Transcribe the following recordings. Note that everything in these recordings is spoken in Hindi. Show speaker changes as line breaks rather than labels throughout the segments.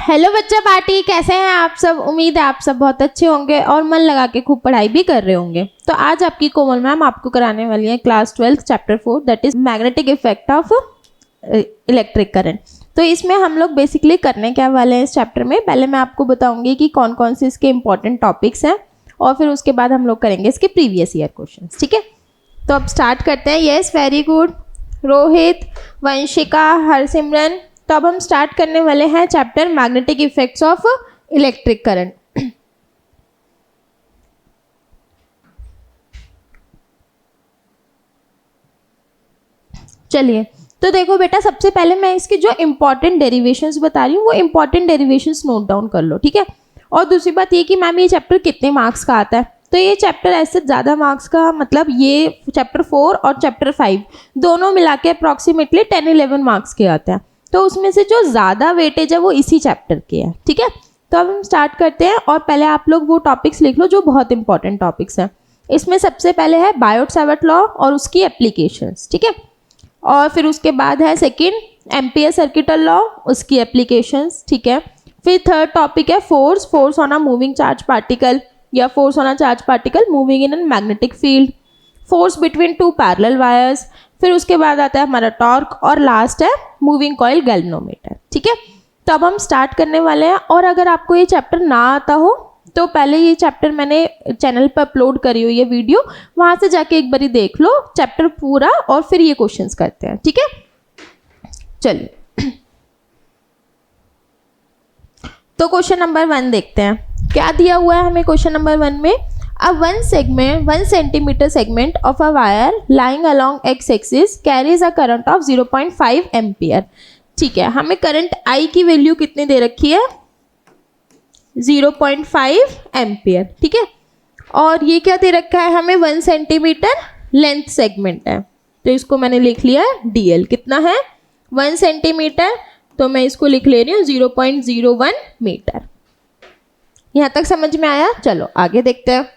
हेलो बच्चा पार्टी, कैसे हैं आप सब। उम्मीद है आप सब बहुत अच्छे होंगे और मन लगा के खूब पढ़ाई भी कर रहे होंगे। तो आज आपकी कोमल मैम आपको कराने वाली है class 12 chapter 4 that is magnetic effect of electric current. तो इसमें हम लोग बेसिकली करने क्या वाले हैं इस चैप्टर में, पहले मैं आपको बताऊंगी कि कौन कौन से इसके इंपॉर्टेंट टॉपिक्स हैं और फिर उसके बाद हम लोग करेंगे इसके प्रीवियस ईयर क्वेश्चन। ठीक है, तो अब स्टार्ट करते हैं। Yes, very good Rohit, Vanshika, Harsimran. तो अब हम स्टार्ट करने वाले हैं chapter magnetic effects of electric current. चलिए, तो देखो बेटा, सबसे पहले मैं इसके जो इंपॉर्टेंट डेरिवेशंस बता रही हूँ वो इंपॉर्टेंट डेरिवेशंस नोट डाउन कर लो। ठीक है, और दूसरी बात ये कि मैम ये चैप्टर कितने मार्क्स का आता है। तो ये चैप्टर ऐसे ज़्यादा मार्क्स का, मतलब ये चैप्टर 4 और चैप्टर 5 दोनों मिला के अप्रॉक्सीमेटली 10-11 मार्क्स के आते हैं। तो उसमें से जो ज़्यादा वेटेज है वो इसी चैप्टर के है। ठीक है, तो अब हम स्टार्ट करते हैं और पहले आप लोग वो टॉपिक्स लिख लो जो बहुत इंपॉर्टेंट टॉपिक्स हैं। इसमें सबसे पहले है बायोट-सैवर्ट लॉ और उसकी एप्लीकेशंस। ठीक है, और फिर उसके बाद है सेकंड एम्पियर सर्किटल लॉ, उसकी एप्लीकेशंस। ठीक है, फिर थर्ड टॉपिक है force on a moving charge particle या force on a charge particle moving in an magnetic field, force between two parallel wires. फिर उसके बाद आता है हमारा टॉर्क और लास्ट है मूविंग कॉइल गैल्वेनोमीटर। ठीक है, तो अब हम स्टार्ट करने वाले हैं। और अगर आपको ये चैप्टर ना आता हो तो पहले ये चैप्टर मैंने चैनल पर अपलोड करी हुई है वीडियो, वहाँ से जाके एक बारी देख लो चैप्टर पूरा और फिर ये क्वेश्चंस करते हैं। ठीक है, चलिए तो क्वेश्चन नंबर 1 देखते हैं क्या दिया हुआ है हमें। क्वेश्चन नंबर 1 में A 1 centimeter segment of a wire lying along x-axis carries a current of 0.5 ampere। ठीक है, हमें करंट I की वैल्यू कितनी दे रखी है, 0.5 एम्पियर। ठीक है, और ये क्या दे रखा है हमें, 1 सेंटीमीटर लेंथ सेगमेंट है। तो इसको मैंने लिख लिया है DL कितना है, 1 सेंटीमीटर। तो मैं इसको लिख ले रही हूँ 0.01 मीटर। यहाँ तक समझ में आया। चलो आगे देखते हैं।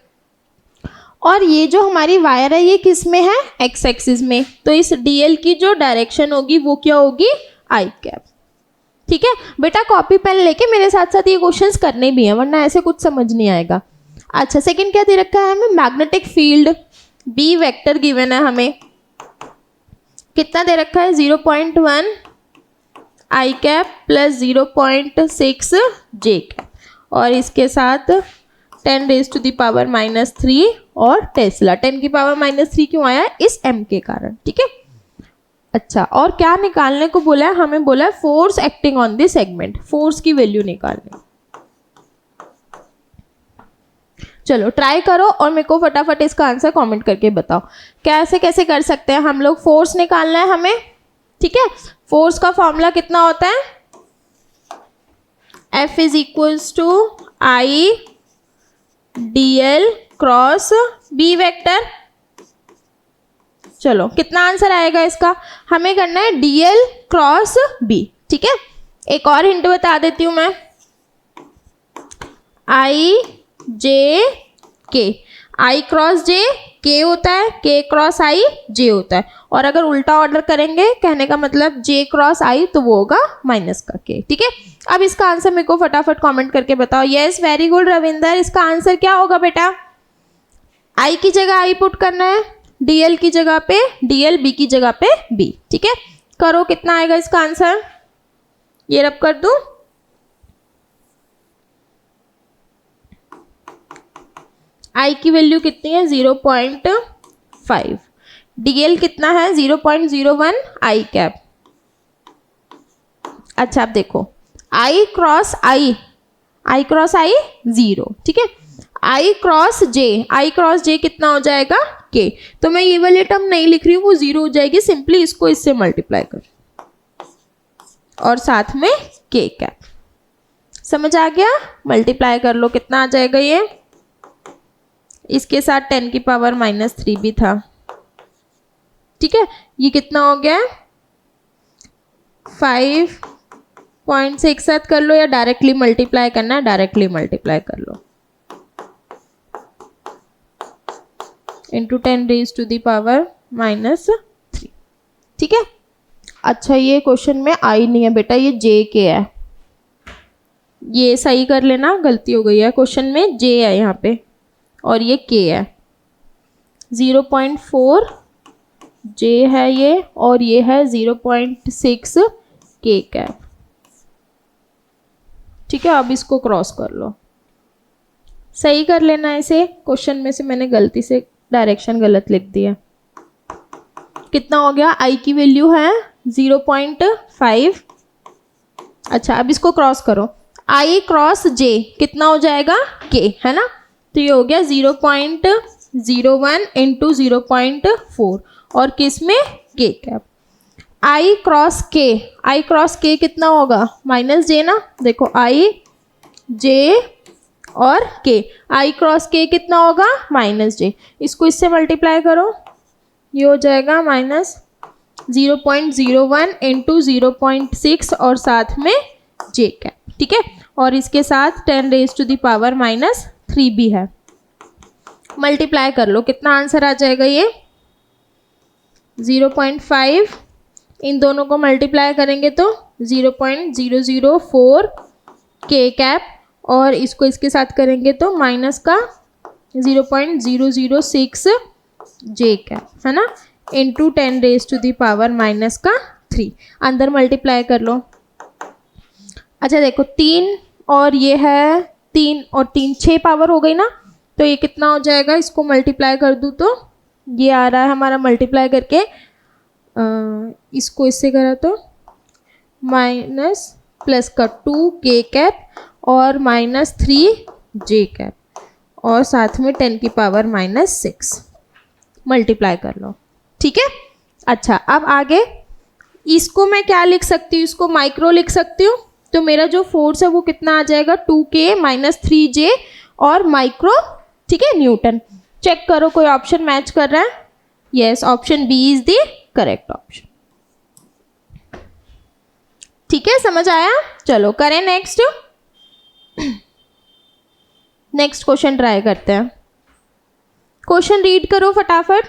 और ये जो हमारी वायर है ये किस में है, एक्स एक्सिस में। तो इस DL की जो डायरेक्शन होगी वो क्या होगी, आई कैप। ठीक है बेटा, कॉपी पेन लेके मेरे साथ साथ ये क्वेश्चंस करने भी हैं वरना ऐसे कुछ समझ नहीं आएगा। अच्छा, सेकंड क्या दे रखा है हमें, magnetic field B vector given है हमें, कितना दे रखा है, 0.1 आई कैप प्लस 0.6 जे कैप, और इसके साथ 10⁻³ और टेस्ला। 10⁻³ क्यों आया, इस m के कारण। ठीक है, अच्छा, और क्या निकालने को बोला है हमें, बोला है force acting on the segment, force की वैल्यू निकालनी। चलो ट्राई करो और मेरे को फटाफट इसका आंसर कमेंट करके बताओ कैसे कैसे कर सकते हैं हम लोग। फोर्स निकालना है हमें। ठीक है, फोर्स का फॉर्मूला कितना होता है, F = I DL cross B vector. चलो कितना आंसर आएगा इसका, हमें करना है DL क्रॉस B। ठीक है, एक और हिंट बता देती हूँ मैं, I J K, I cross J K होता है, K क्रॉस I J होता है, और अगर उल्टा ऑर्डर करेंगे, कहने का मतलब J क्रॉस I तो वो होगा माइनस का K। ठीक है, अब इसका आंसर मेरे को फटाफट कमेंट करके बताओ। यस, वेरी गुड रविंदर, इसका आंसर क्या होगा बेटा, I की जगह I पुट करना है, DL की जगह पे DL, B की जगह पे B। ठीक है, करो कितना आएगा इसका आंसर, ये रब कर दूं, I की वैल्यू कितनी है, 0.5, DL कितना है, 0.01 आई कैप। अच्छा अब देखो, I क्रॉस I 0। ठीक है, I क्रॉस J कितना हो जाएगा, K। तो मैं ये वाली टर्म नहीं लिख रही हूँ, वो 0 हो जाएगी, सिंपली इसको इससे मल्टीप्लाई कर और साथ में K कैप। समझ आ गया, मल्टीप्लाई कर लो, कितना आ जाएगा ये, इसके साथ 10⁻³ भी था। ठीक है, ये कितना हो गया, 5.67 कर लो, या डायरेक्टली मल्टीप्लाई करना है, डायरेक्टली मल्टीप्लाई कर लो, इंटू 10⁻³ ठीक है। अच्छा, ये क्वेश्चन में आई नहीं है बेटा, ये J के है। ये सही कर लेना, गलती हो गई है क्वेश्चन में, जे है यहाँ पे और ये के है। 0.4 जे है ये और ये है 0.6 के कैप। ठीक है, अब इसको क्रॉस कर लो, सही कर लेना इसे। क्वेश्चन में से मैंने गलती से डायरेक्शन गलत लिख दिया। कितना हो गया, आई की वैल्यू है 0.5। अच्छा, अब इसको क्रॉस करो, आई क्रॉस जे कितना हो जाएगा, के, है ना। तो ये हो गया 0.01 इंटू 0.4 और किस में, के कैप। आई क्रॉस के कितना होगा, माइनस जे ना। देखो आई जे और के, आई क्रॉस के कितना होगा, माइनस जे। इसको इससे मल्टीप्लाई करो, ये हो जाएगा माइनस 0.01 इंटू 0.6 और साथ में जे कैप। ठीक है, और इसके साथ 10⁻³ भी है। मल्टीप्लाई कर लो, कितना आंसर आ जाएगा, ये 0.5, इन दोनों को मल्टीप्लाई करेंगे तो 0.004 के कैप, और इसको इसके साथ करेंगे तो माइनस का 0.006 जे कैप, है ना, इंटू 10⁻³ अंदर मल्टीप्लाई कर लो। अच्छा देखो, 3 और ये है 3 और 3 6 पावर हो गई ना, तो ये कितना हो जाएगा, इसको मल्टीप्लाई कर दूँ तो ये आ रहा है हमारा मल्टीप्लाई करके, इसको इससे करा तो माइनस प्लस का 2 के कैप और -3 जे कैप और साथ में 10⁻⁻6 मल्टीप्लाई कर लो। ठीक है, अच्छा अब आगे इसको मैं क्या लिख सकती हूँ, इसको माइक्रो लिख सकती हूँ। तो मेरा जो फोर्स है वो कितना आ जाएगा, 2K -3J और माइक्रो, ठीक है, न्यूटन। चेक करो कोई ऑप्शन मैच कर रहा है। Yes, option B is the correct option. ठीक है, समझ आया। चलो करें नेक्स्ट। नेक्स्ट क्वेश्चन ट्राई करते हैं। क्वेश्चन रीड करो फटाफट।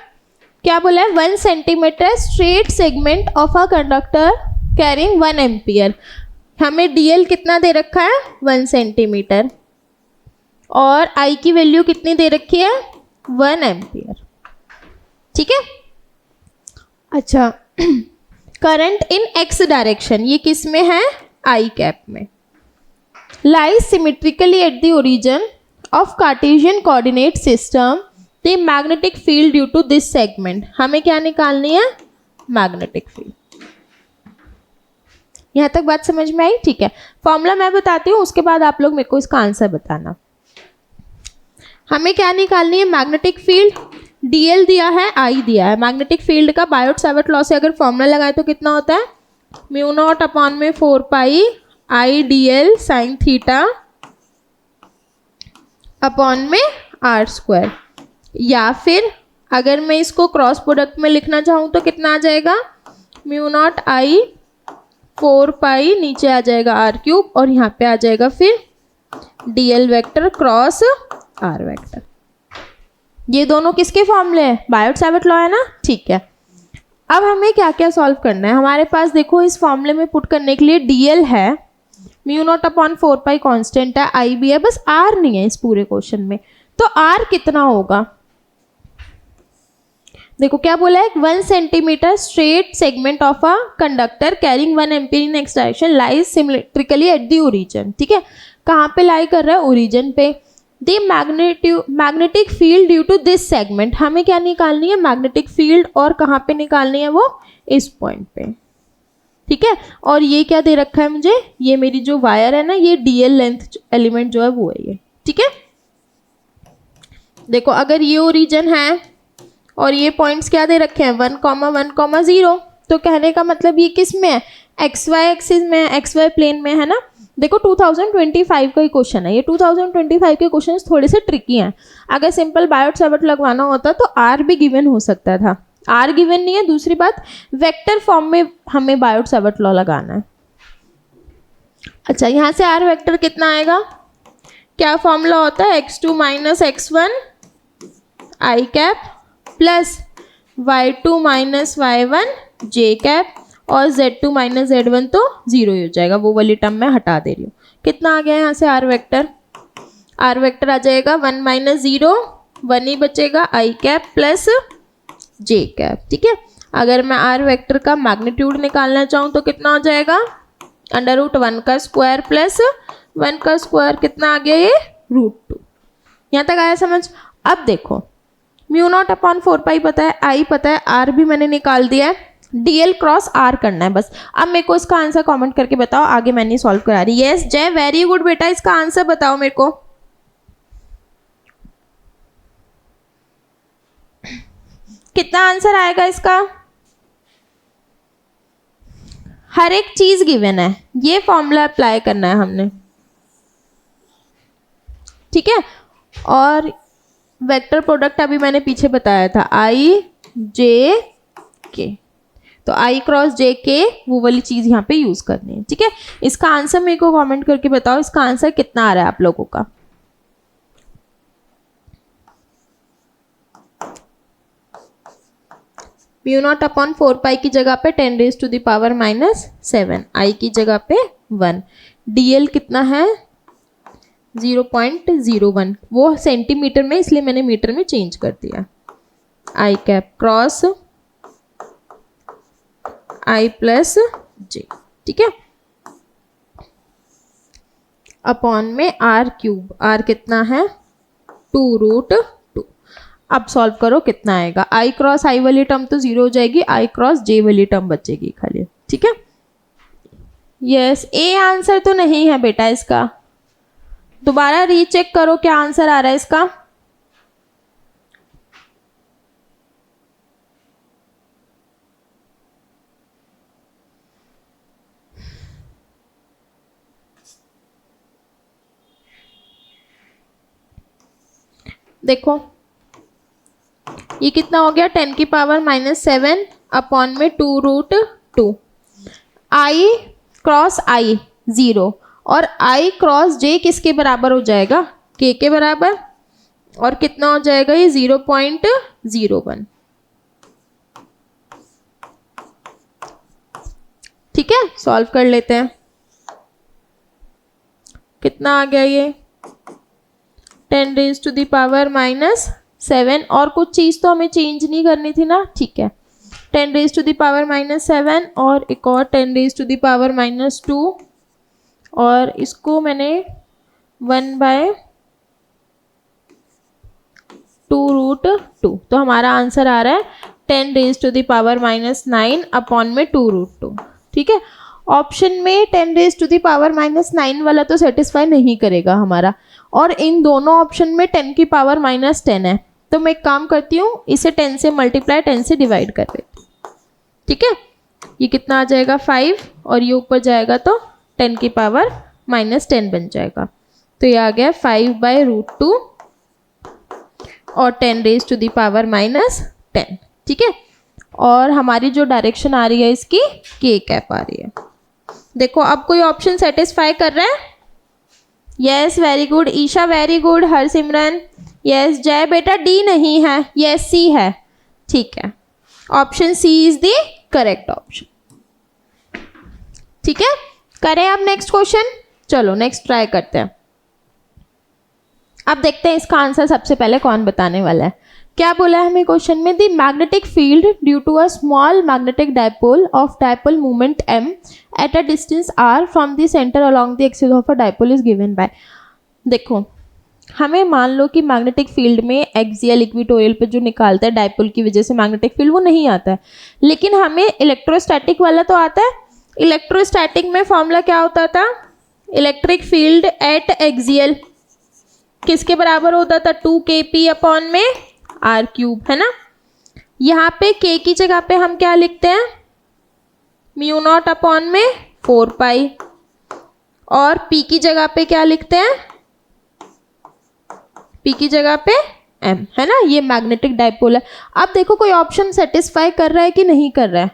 क्या बोला है, 1 centimetre straight segment of a conductor carrying 1 ampere. हमें डीएल कितना दे रखा है, 1 सेंटीमीटर, और आई की वैल्यू कितनी दे रखी है, 1 एम्पियर। ठीक है, अच्छा करंट इन एक्स डायरेक्शन, ये किस में है, आई कैप में, lies symmetrically at the origin of Cartesian coordinate system the magnetic field due to this segment. हमें क्या निकालनी है, मैग्नेटिक फील्ड। यहाँ तक बात समझ में आई। ठीक है, फॉर्मूला मैं बताती हूँ, उसके बाद आप लोग मेरे को इसका आंसर बताना। हमें क्या निकालनी है, मैग्नेटिक फील्ड। डीएल दिया है, आई दिया है। मैग्नेटिक फील्ड का बायोट-सावर्ट लॉ से अगर फॉर्मूला लगाए तो कितना होता है, μ0/4π I dl sin theta upon में r²। या फिर अगर मैं इसको क्रॉस प्रोडक्ट में लिखना चाहूँ तो कितना आ जाएगा, μ0I 4π, नीचे आ जाएगा r³ और यहाँ पे आ जाएगा फिर dl vector cross r vector. ये दोनों किसके फॉर्मूले हैं, बायोट-सावर्ट लॉ है ना। ठीक है, अब हमें क्या क्या सॉल्व करना है। हमारे पास देखो इस फॉर्मूले में पुट करने के लिए डीएल है, μ0/4π कांस्टेंट है, आई भी है, बस आर नहीं है इस पूरे क्वेश्चन में। तो आर कितना होगा, देखो क्या बोला है, 1 centimetre straight segment of a conductor carrying 1 ampere in x direction lies symmetrically at the origin. ठीक है, कहाँ पे लाई कर रहा है, ओरिजिन पे। The magnetic field due to this segment, हमें क्या निकालनी है, मैग्नेटिक फील्ड, और कहाँ पे निकालनी है, वो इस पॉइंट पे। ठीक है, और ये क्या दे रखा है मुझे, ये मेरी जो वायर है ना, ये डीएल लेंथ एलिमेंट जो है वो है ये। ठीक है, देखो अगर ये ओरिजिन है और ये पॉइंट्स क्या दे रखे हैं, 1,1,0, तो कहने का मतलब ये किस में है, एक्स वाई एक्सिस में है, एक्स वाई प्लेन में है ना। देखो 2025 का ही क्वेश्चन है ये। 2025 के क्वेश्चन थोड़े से ट्रिकी हैं। अगर सिंपल बायोट-सावर्ट लगवाना होता तो आर भी गिवन हो सकता था, आर गिवन नहीं है। दूसरी बात, वेक्टर फॉर्म में हमें बायोट-सावर्ट लॉ लगाना है। अच्छा, यहाँ से आर वेक्टर कितना आएगा, क्या फॉर्मूला होता है, x2 - x1 आई कैप प्लस y2 - y1 जे कैप और z2 - z1 तो 0 ही हो जाएगा, वो वाली टर्म मैं हटा दे रही हूँ कितना आ गया यहाँ से आर वेक्टर, आर वेक्टर आ जाएगा 1 माइनस 0, 1 ही बचेगा, आई कैप प्लस जे कैप। ठीक है, अगर मैं आर वेक्टर का मैग्नीट्यूड निकालना चाहूँ तो कितना हो जाएगा, अंडर रूट 1 का स्क्वायर प्लस 1 का स्क्वायर, कितना आ गया ये √2। यहाँ तक आया समझ। अब देखो म्यू नॉट अपॉन 4 पाई पता है, आई पता है, आर भी मैंने निकाल दिया है, डीएल क्रॉस आर करना है बस। अब मेरे को इसका आंसर कमेंट करके बताओ, आगे मैं नहीं सॉल्व करा रही। यस जय, वेरी गुड बेटा, इसका आंसर बताओ मेरे को। कितना आंसर आएगा इसका? हर एक चीज गिवन है, ये फॉर्मूला अप्लाई करना है हमने। ठीक है, और वेक्टर प्रोडक्ट अभी मैंने पीछे बताया था, आई जे के, तो आई क्रॉस जे के वो वाली चीज यहाँ पे यूज करनी है। ठीक है, इसका आंसर मेरे को कमेंट करके बताओ, इसका आंसर कितना आ रहा है आप लोगों का। म्यू नॉट अपॉन 4 पाई की जगह पे 10⁻⁻⁷, आई की जगह पे 1, डीएल कितना है 0.01, वो सेंटीमीटर में इसलिए मैंने मीटर में चेंज कर दिया। आई कैप क्रॉस आई प्लस जे, ठीक है, अपॉन में आर क्यूब, आर कितना है 2√2। अब सॉल्व करो कितना आएगा, आई क्रॉस आई वाली टर्म तो 0 हो जाएगी, आई क्रॉस जे वाली टर्म बचेगी खाली। ठीक है, यस, ए आंसर तो नहीं है बेटा इसका, दोबारा रीचेक करो क्या आंसर आ रहा है इसका। देखो ये कितना हो गया, 10⁻⁻7 अपॉन में 2√2, आई क्रॉस आई 0 और आई क्रॉस जे किसके बराबर हो जाएगा, के के बराबर, और कितना हो जाएगा ये 0.01। ठीक है, सॉल्व कर लेते हैं, कितना आ गया ये 10⁻⁻7, और कुछ चीज़ तो हमें चेंज नहीं करनी थी ना। ठीक है, 10⁻⁻7 और एक और 10⁻⁻2, और इसको मैंने 1/2√2, तो हमारा आंसर आ रहा है 10⁻⁻9 अपॉन में 2√2। ठीक है, ऑप्शन में 10⁻⁻9 वाला तो सेटिस्फाई नहीं करेगा हमारा, और इन दोनों ऑप्शन में 10⁻10 है, तो मैं एक काम करती हूँ, इसे 10 से मल्टीप्लाई 10 से डिवाइड कर देती हूँ। ठीक है, ये कितना आ जाएगा 5, और ये ऊपर जाएगा तो 10⁻10 बन जाएगा, तो ये आ गया 5/√2 और 10⁻10। ठीक है, और हमारी जो डायरेक्शन आ रही है इसकी के कैप आ रही है। देखो अब कोई ऑप्शन सेटिस्फाई कर रहा है। Yes very good Isha, very good Harsimran, yes Jay बेटा डी नहीं है, यस सी है। ठीक है, option C is the correct option. ठीक है, करें अब नेक्स्ट क्वेश्चन, चलो नेक्स्ट ट्राई करते हैं। अब देखते हैं इसका आंसर सबसे पहले कौन बताने वाला है। क्या बोला है हमें क्वेश्चन में, the magnetic field due to a small magnetic dipole of dipole moment m at a distance r from the centre along the axis of a dipole is given by. देखो हमें मान लो कि मैग्नेटिक फील्ड में एक्सियल इक्वेटोरियल पे जो निकालता है डायपोल की वजह से मैग्नेटिक फील्ड वो नहीं आता है, लेकिन हमें इलेक्ट्रोस्टैटिक वाला तो आता है। इलेक्ट्रोस्टैटिक में फॉर्मूला क्या होता था, इलेक्ट्रिक फील्ड एट एक्सियल किसके बराबर होता था, 2kp अपॉन में r3, है ना। यहाँ पे k की जगह पे हम क्या लिखते हैं, म्यू नॉट अपॉन में 4 पाई, और p की जगह पे क्या लिखते हैं, p की जगह पे m, है ना। ये मैग्नेटिक डायपोल है। अब देखो कोई ऑप्शन सेटिस्फाई कर रहा है कि नहीं कर रहा है।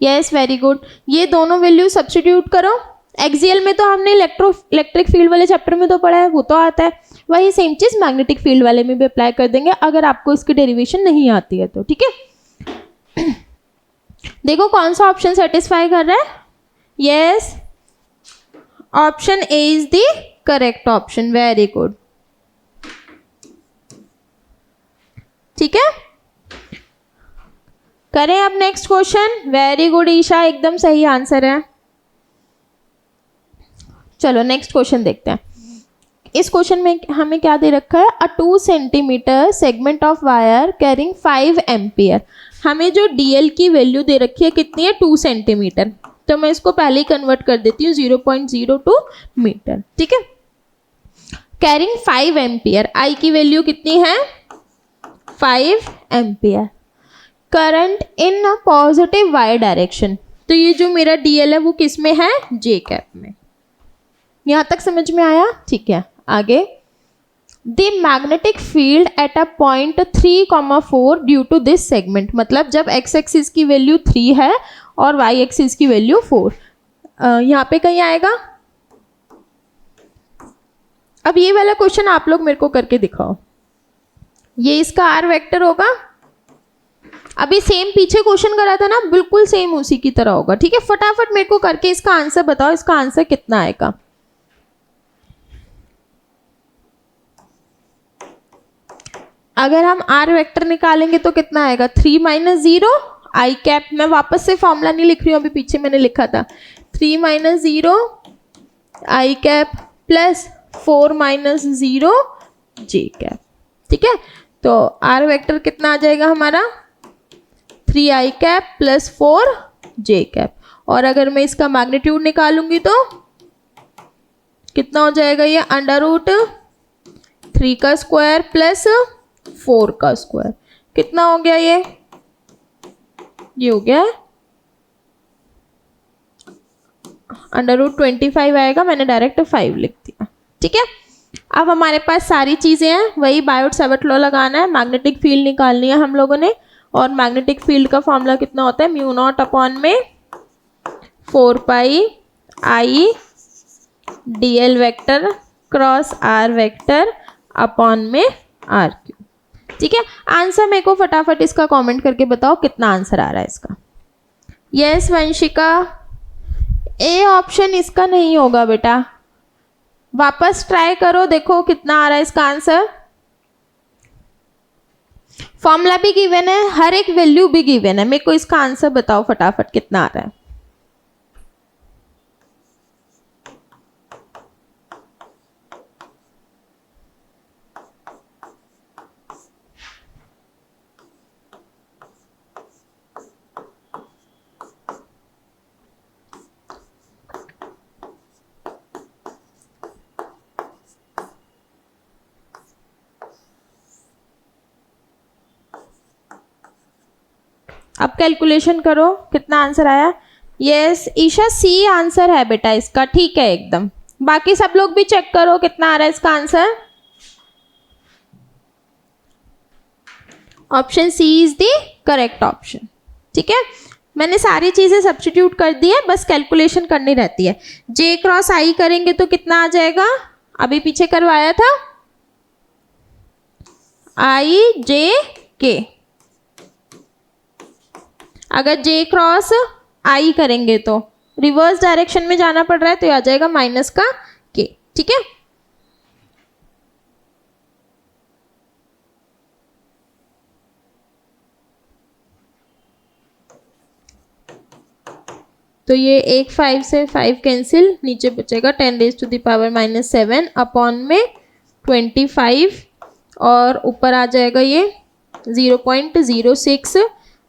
यस वेरी गुड, ये दोनों वैल्यू सब्स्टिट्यूट करो। एक्सियल में तो हमने इलेक्ट्रिक फील्ड वाले चैप्टर में तो पढ़ा है, वो तो आता है, वही सेम चीज मैग्नेटिक फील्ड वाले में भी अप्लाई कर देंगे अगर आपको इसकी डेरिवेशन नहीं आती है तो। ठीक है, देखो कौन सा ऑप्शन सेटिस्फाई कर रहा है। Yes option A is the correct option, very good. ठीक है, करें अब next question. Very good Isha, एकदम सही आंसर है। चलो नेक्स्ट क्वेश्चन देखते हैं। इस क्वेश्चन में हमें क्या दे रखा है, अ 2 centimetre segment of wire carrying 5 ampere. हमें जो डीएल की वैल्यू दे रखी है कितनी है, 2 सेंटीमीटर। तो मैं इसको पहले ही कन्वर्ट कर देती हूँ 0.02 मीटर। ठीक है, कैरिंग 5 एम्पियर, आई की वैल्यू कितनी है 5 ampere. Current in positive Y direction, तो ये जो मेरा डीएल है वो किस में है, जे कैप में। यहां तक समझ में आया? ठीक है, आगे। The magnetic field at a point 3,4 due to this segment, मतलब जब एक्स एक्सिस की वैल्यू 3 है और वाई एक्सिस की वैल्यू 4, यहाँ पे कहीं आएगा। अब ये वाला क्वेश्चन आप लोग मेरे को करके दिखाओ। ये इसका आर वेक्टर होगा। अभी सेम पीछे क्वेश्चन करा था ना, बिल्कुल सेम उसी की तरह होगा। ठीक है, फटाफट मेरे को करके इसका आंसर बताओ, इसका आंसर कितना आएगा। अगर हम आर वेक्टर निकालेंगे तो कितना आएगा, 3 - 0 आई कैप। मैं वापस से फॉर्मूला नहीं लिख रही हूँ, अभी पीछे मैंने लिखा था 3 - 0 आई कैप प्लस 4 - 0 जे कैप। ठीक है, तो आर वेक्टर कितना आ जाएगा हमारा, 3 आई कैप प्लस 4 जे कैप। और अगर मैं इसका मैग्नीट्यूड निकालूंगी तो कितना हो जाएगा, ये √3 का स्क्वायर प्लस 4 का स्क्वायर। कितना हो गया ये हो गया √25 आएगा, मैंने डायरेक्ट 5 लिख दिया। ठीक है, अब हमारे पास सारी चीजें हैं, वही बायोट-सावर्ट लॉ लगाना है, मैग्नेटिक फील्ड निकालनी है हम लोगों ने। और मैग्नेटिक फील्ड का फॉर्मूला कितना होता है, μ0/4 pi I dl vector cross R vector upon में आर क्यू। ठीक है, आंसर मेरे को फटाफट इसका कमेंट करके बताओ कितना आंसर आ रहा है इसका। यस वंशिका, ए ऑप्शन इसका नहीं होगा बेटा, वापस ट्राई करो, देखो कितना आ रहा है इसका आंसर। फॉर्मूला भी गिवन है, हर एक वैल्यू भी गिवन है, मेरे को इसका आंसर बताओ फटाफट कितना आ रहा है। अब कैलकुलेशन करो कितना आंसर आया। यस ईशा, सी आंसर है बेटा इसका। ठीक है एकदम, बाकी सब लोग भी चेक करो कितना आ रहा है इसका answer. Option C is the correct option. ठीक है, मैंने सारी चीजें सब्स्टिट्यूट कर दी है, बस कैलकुलेशन करनी रहती है। जे क्रॉस आई करेंगे तो कितना आ जाएगा, अभी पीछे करवाया था, आई जे के। अगर जे क्रॉस आई करेंगे तो रिवर्स डायरेक्शन में जाना पड़ रहा है, तो ये आ जाएगा माइनस का के। ठीक है, तो ये 5 से 5 कैंसिल, नीचे बचेगा 10⁻⁻7 अपॉन में 25 और ऊपर आ जाएगा ये 0.06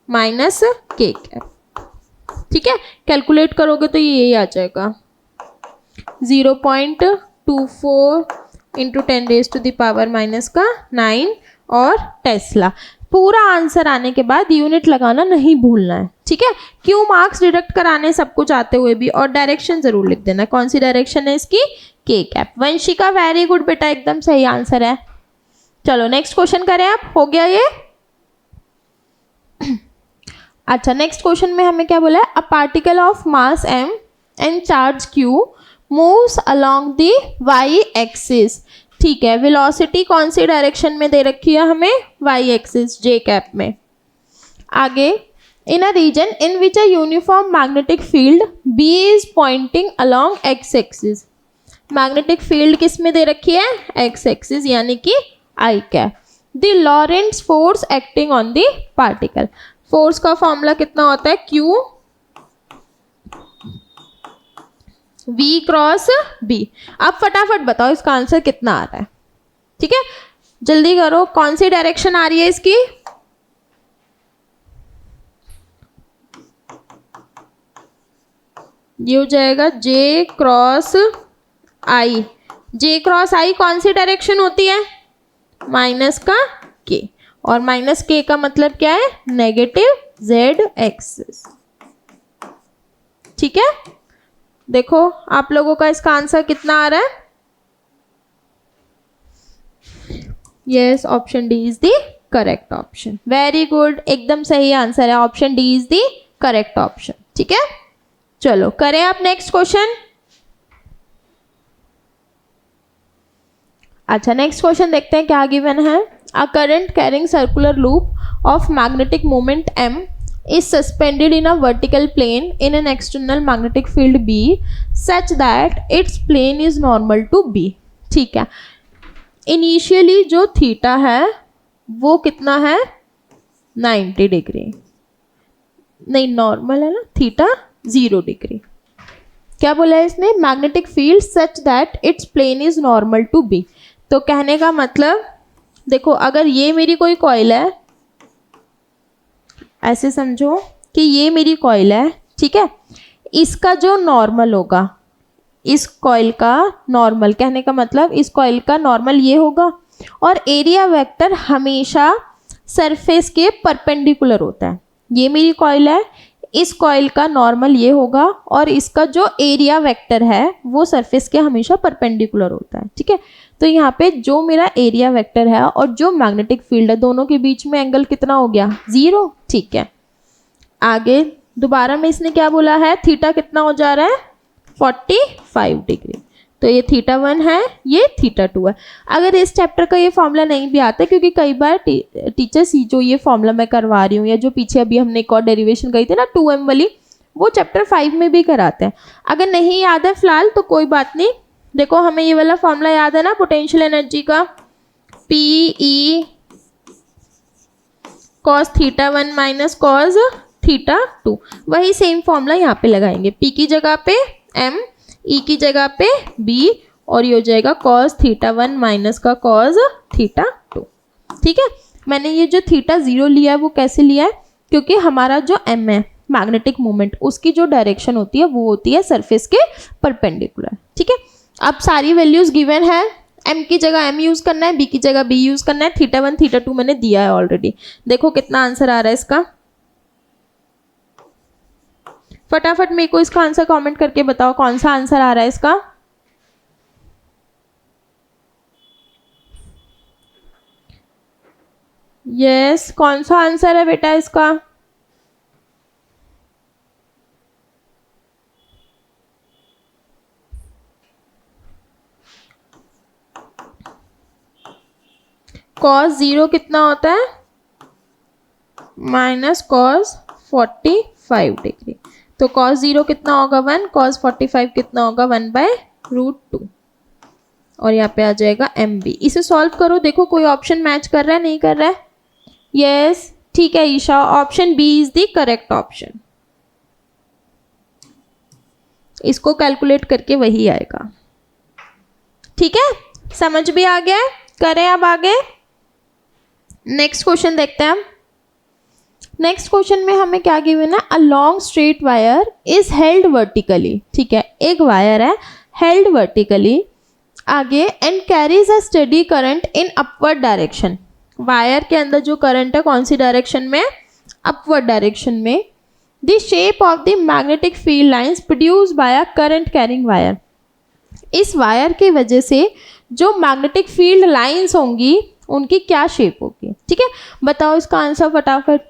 माइनस के कैप। ठीक है, कैलकुलेट करोगे तो ये यही आ जाएगा 0.24 इंटू 10⁻⁻9 और टेस्ला। पूरा आंसर आने के बाद यूनिट लगाना नहीं भूलना है। ठीक है, क्यों मार्क्स डिडक्ट कराने सब कुछ आते हुए भी, और डायरेक्शन जरूर लिख देना, कौन सी डायरेक्शन है इसकी, के कैप। वंशिका वेरी गुड बेटा, एकदम सही आंसर है। चलो नेक्स्ट क्वेश्चन करें आप, हो गया ये। अच्छा, नेक्स्ट क्वेश्चन में हमें क्या बोला है, a particle of mass m and charge q moves along the y axis. ठीक है, वेलोसिटी कौन सी डायरेक्शन में दे रखी है हमें, y एक्सिस j कैप में। आगे, in a region in which a uniform magnetic field b is pointing along x axis. Magnetic field किस में दे रखी है, एक्स एक्सिस यानी कि I cap. The Lorentz force acting on the particle, force का फॉर्मूला कितना होता है, क्यू वी क्रॉस बी। अब फटाफट बताओ इसका आंसर कितना आ रहा है, ठीक है जल्दी करो, कौन सी डायरेक्शन आ रही है इसकी, ये हो जाएगा जे क्रॉस आई। जे क्रॉस आई कौन सी डायरेक्शन होती है, माइनस का के, और माइनस के का मतलब क्या है, नेगेटिव जेड एक्सिस। ठीक है, देखो आप लोगों का इसका आंसर कितना आ रहा है, yes option D is the correct option. Very good, एकदम सही आंसर है, option D is the correct option. ठीक है, चलो करें आप नेक्स्ट क्वेश्चन। अच्छा नेक्स्ट क्वेश्चन देखते हैं क्या गिवन है। अ current carrying circular loop of magnetic moment m is suspended in a vertical plane in an external magnetic field B such that its plane is normal to B। ठीक है, इनिशियली जो थीटा है वो कितना है, 90 डिग्री, नहीं नॉर्मल है ना, थीटा 0 डिग्री। क्या बोला है इसने, magnetic field such that its plane is normal to B. तो कहने का मतलब देखो, अगर ये मेरी कोई कॉइल है, ऐसे समझो कि ये मेरी कॉइल है, ठीक है, इसका जो नॉर्मल होगा, इस कॉइल का नॉर्मल, कहने का मतलब इस कॉइल का नॉर्मल ये होगा, और एरिया वेक्टर हमेशा सरफेस के परपेंडिकुलर होता है। ये मेरी कॉइल है, इस कॉइल का नॉर्मल ये होगा, और इसका जो एरिया वेक्टर है वो सरफेस के हमेशा परपेंडिकुलर होता है। ठीक है, तो यहाँ पे जो मेरा एरिया वेक्टर है और जो मैग्नेटिक फील्ड है, दोनों के बीच में एंगल कितना हो गया, 0। ठीक है, आगे दोबारा में इसने क्या बोला है, थीटा कितना हो जा रहा है, 45 डिग्री। तो ये थीटा 1 है, ये थीटा 2 है। अगर इस चैप्टर का ये फॉर्मूला नहीं भी आता, क्योंकि कई बार टीचर्स जो ये फॉर्मूला मैं करवा रही हूँ, या जो पीछे अभी हमने एक और डेरिवेशन कही थी ना 2m वाली, वो चैप्टर 5 में भी कराते हैं। अगर नहीं याद है फिलहाल तो कोई बात नहीं, देखो हमें ये वाला फॉर्मूला याद है ना, पोटेंशियल एनर्जी का, PE cos theta 1 minus cos theta 2, वही सेम फॉर्मूला यहाँ पे लगाएंगे। P की जगह पे M, E की जगह पे B, और ये हो जाएगा कॉस थीटा 1 माइनस का कॉस थीटा 2। ठीक है, मैंने ये जो थीटा 0 लिया है वो कैसे लिया है, क्योंकि हमारा जो M है मैग्नेटिक मोमेंट, उसकी जो डायरेक्शन होती है वो होती है सरफेस के परपेंडिकुलर। ठीक है, अब सारी वैल्यूज गिवन है, M की जगह M यूज करना है, B की जगह B यूज करना है, थीटा 1 थीटा 2 मैंने दिया है ऑलरेडी। देखो कितना आंसर आ रहा है इसका, फटाफट मेरे को इसका आंसर कमेंट करके बताओ कौन सा आंसर आ रहा है इसका। यस, कौन सा आंसर है बेटा इसका, cos 0 कितना होता है, माइनस cos 45 डिग्री। तो cos 0 कितना होगा 1, cos 45 कितना होगा 1/√2, और यहाँ पे आ जाएगा MB। इसे सॉल्व करो, देखो कोई ऑप्शन मैच कर रहा है नहीं कर रहा है। यस ठीक है Isha, option B is the correct option. इसको कैलकुलेट करके वही आएगा। ठीक है, समझ भी आ गया, करें अब आगे नेक्स्ट क्वेश्चन देखते हैं हम। नेक्स्ट क्वेश्चन में हमें क्या गिवन है, a long straight wire is held vertically. ठीक है, एक वायर है हेल्ड वर्टिकली आगे, and carries a steady current in upward direction. Wire के अंदर जो करंट है कौन सी डायरेक्शन में, अपवर्ड डायरेक्शन में। The shape of the magnetic field lines produce by a current carrying wire. इस वायर की वजह से जो मैग्नेटिक फील्ड लाइंस होंगी उनकी क्या शेप होगी। ठीक है, बताओ इसका आंसर फटाफट।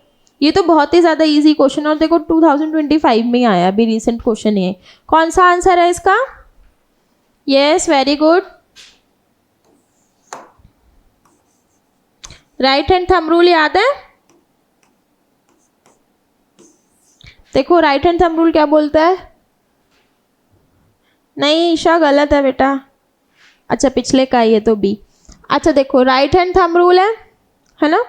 ये तो बहुत ही ज़्यादा इजी क्वेश्चन, और देखो 2025 में आया, अभी रिसेंट क्वेश्चन है। कौन सा आंसर है इसका, yes very good, right hand thumb rule याद है। देखो राइट हैंड थंब रूल क्या बोलता है, नहीं ईशा गलत है बेटा, अच्छा पिछले का ये तो बी। अच्छा देखो राइट हैंड थंब रूल है ना,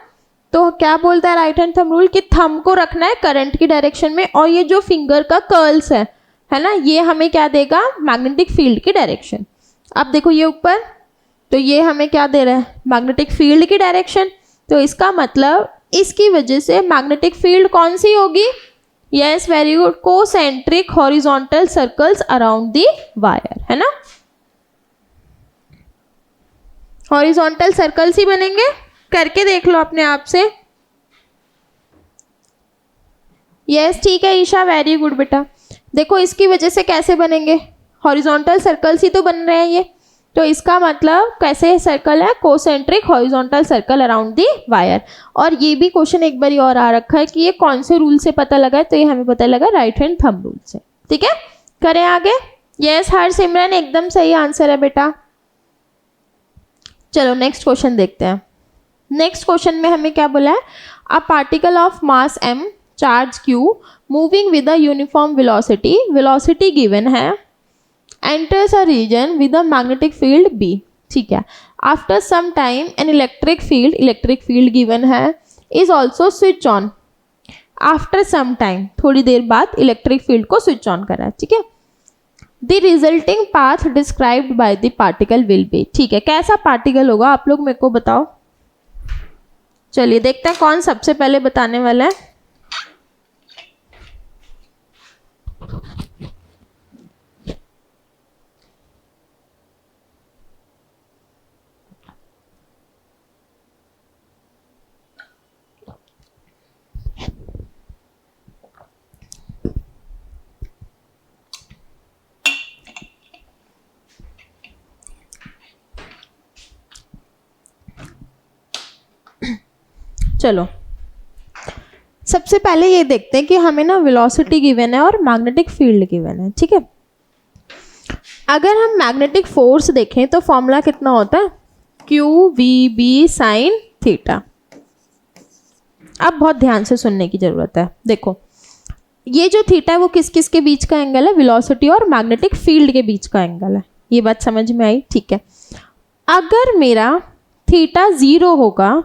तो क्या बोलता है राइट हैंड थंब रूल कि थंब को रखना है करंट की डायरेक्शन में, और ये जो फिंगर का कर्ल्स है ना, ये हमें क्या देगा, मैग्नेटिक फील्ड की डायरेक्शन। अब देखो ये ऊपर, तो ये हमें क्या दे रहा है, मैग्नेटिक फील्ड की डायरेक्शन। तो इसका मतलब इसकी वजह से मैग्नेटिक फील्ड कौन सी होगी, yes very good, concentric horizontal circles around the wire, है ना, हॉरिजॉन्टल सर्कल्स ही बनेंगे। करके देख लो अपने आप से। यस ठीक है ईशा, वेरी गुड बेटा। देखो इसकी वजह से कैसे बनेंगे, हॉरिजॉन्टल सर्कल्स ही तो बन रहे हैं ये, तो इसका मतलब कैसे सर्कल है, concentric horizontal circle around the wire. और ये भी क्वेश्चन एक बार और आ रखा है कि ये कौन से रूल से पता लगा है, तो ये हमें पता लगा राइट हैंड थंब रूल से। ठीक है, करें आगे। यस हरसिमरन एकदम सही आंसर है बेटा। चलो नेक्स्ट क्वेश्चन देखते हैं। नेक्स्ट क्वेश्चन में हमें क्या बोला है, a particle of mass m charge q moving with a uniform velocity, velocity given है, enters a region with a magnetic field B। ठीक है, after some time an electric field given है is also switch on। after some time थोड़ी देर बाद इलेक्ट्रिक फील्ड को स्विच ऑन करा है। ठीक है, the resulting path described by the particle will be। ठीक है, कैसा पार्टिकल होगा आप लोग मेरे को बताओ। चलिए देखते हैं कौन सबसे पहले बताने वाला है। चलो सबसे पहले ये देखते हैं कि हमें ना वेलोसिटी गिवन है और मैग्नेटिक फील्ड गिवन है। ठीक है, अगर हम मैग्नेटिक फोर्स देखें तो फॉर्मूला कितना होता है, Q V B sine theta. अब बहुत ध्यान से सुनने की जरूरत है। देखो ये जो थीटा है वो किस किस के बीच का एंगल है, वेलोसिटी और मैग्नेटिक फील्ड के बीच का एंगल है। ये बात समझ में आई। ठीक है, अगर मेरा थीटा 0 होगा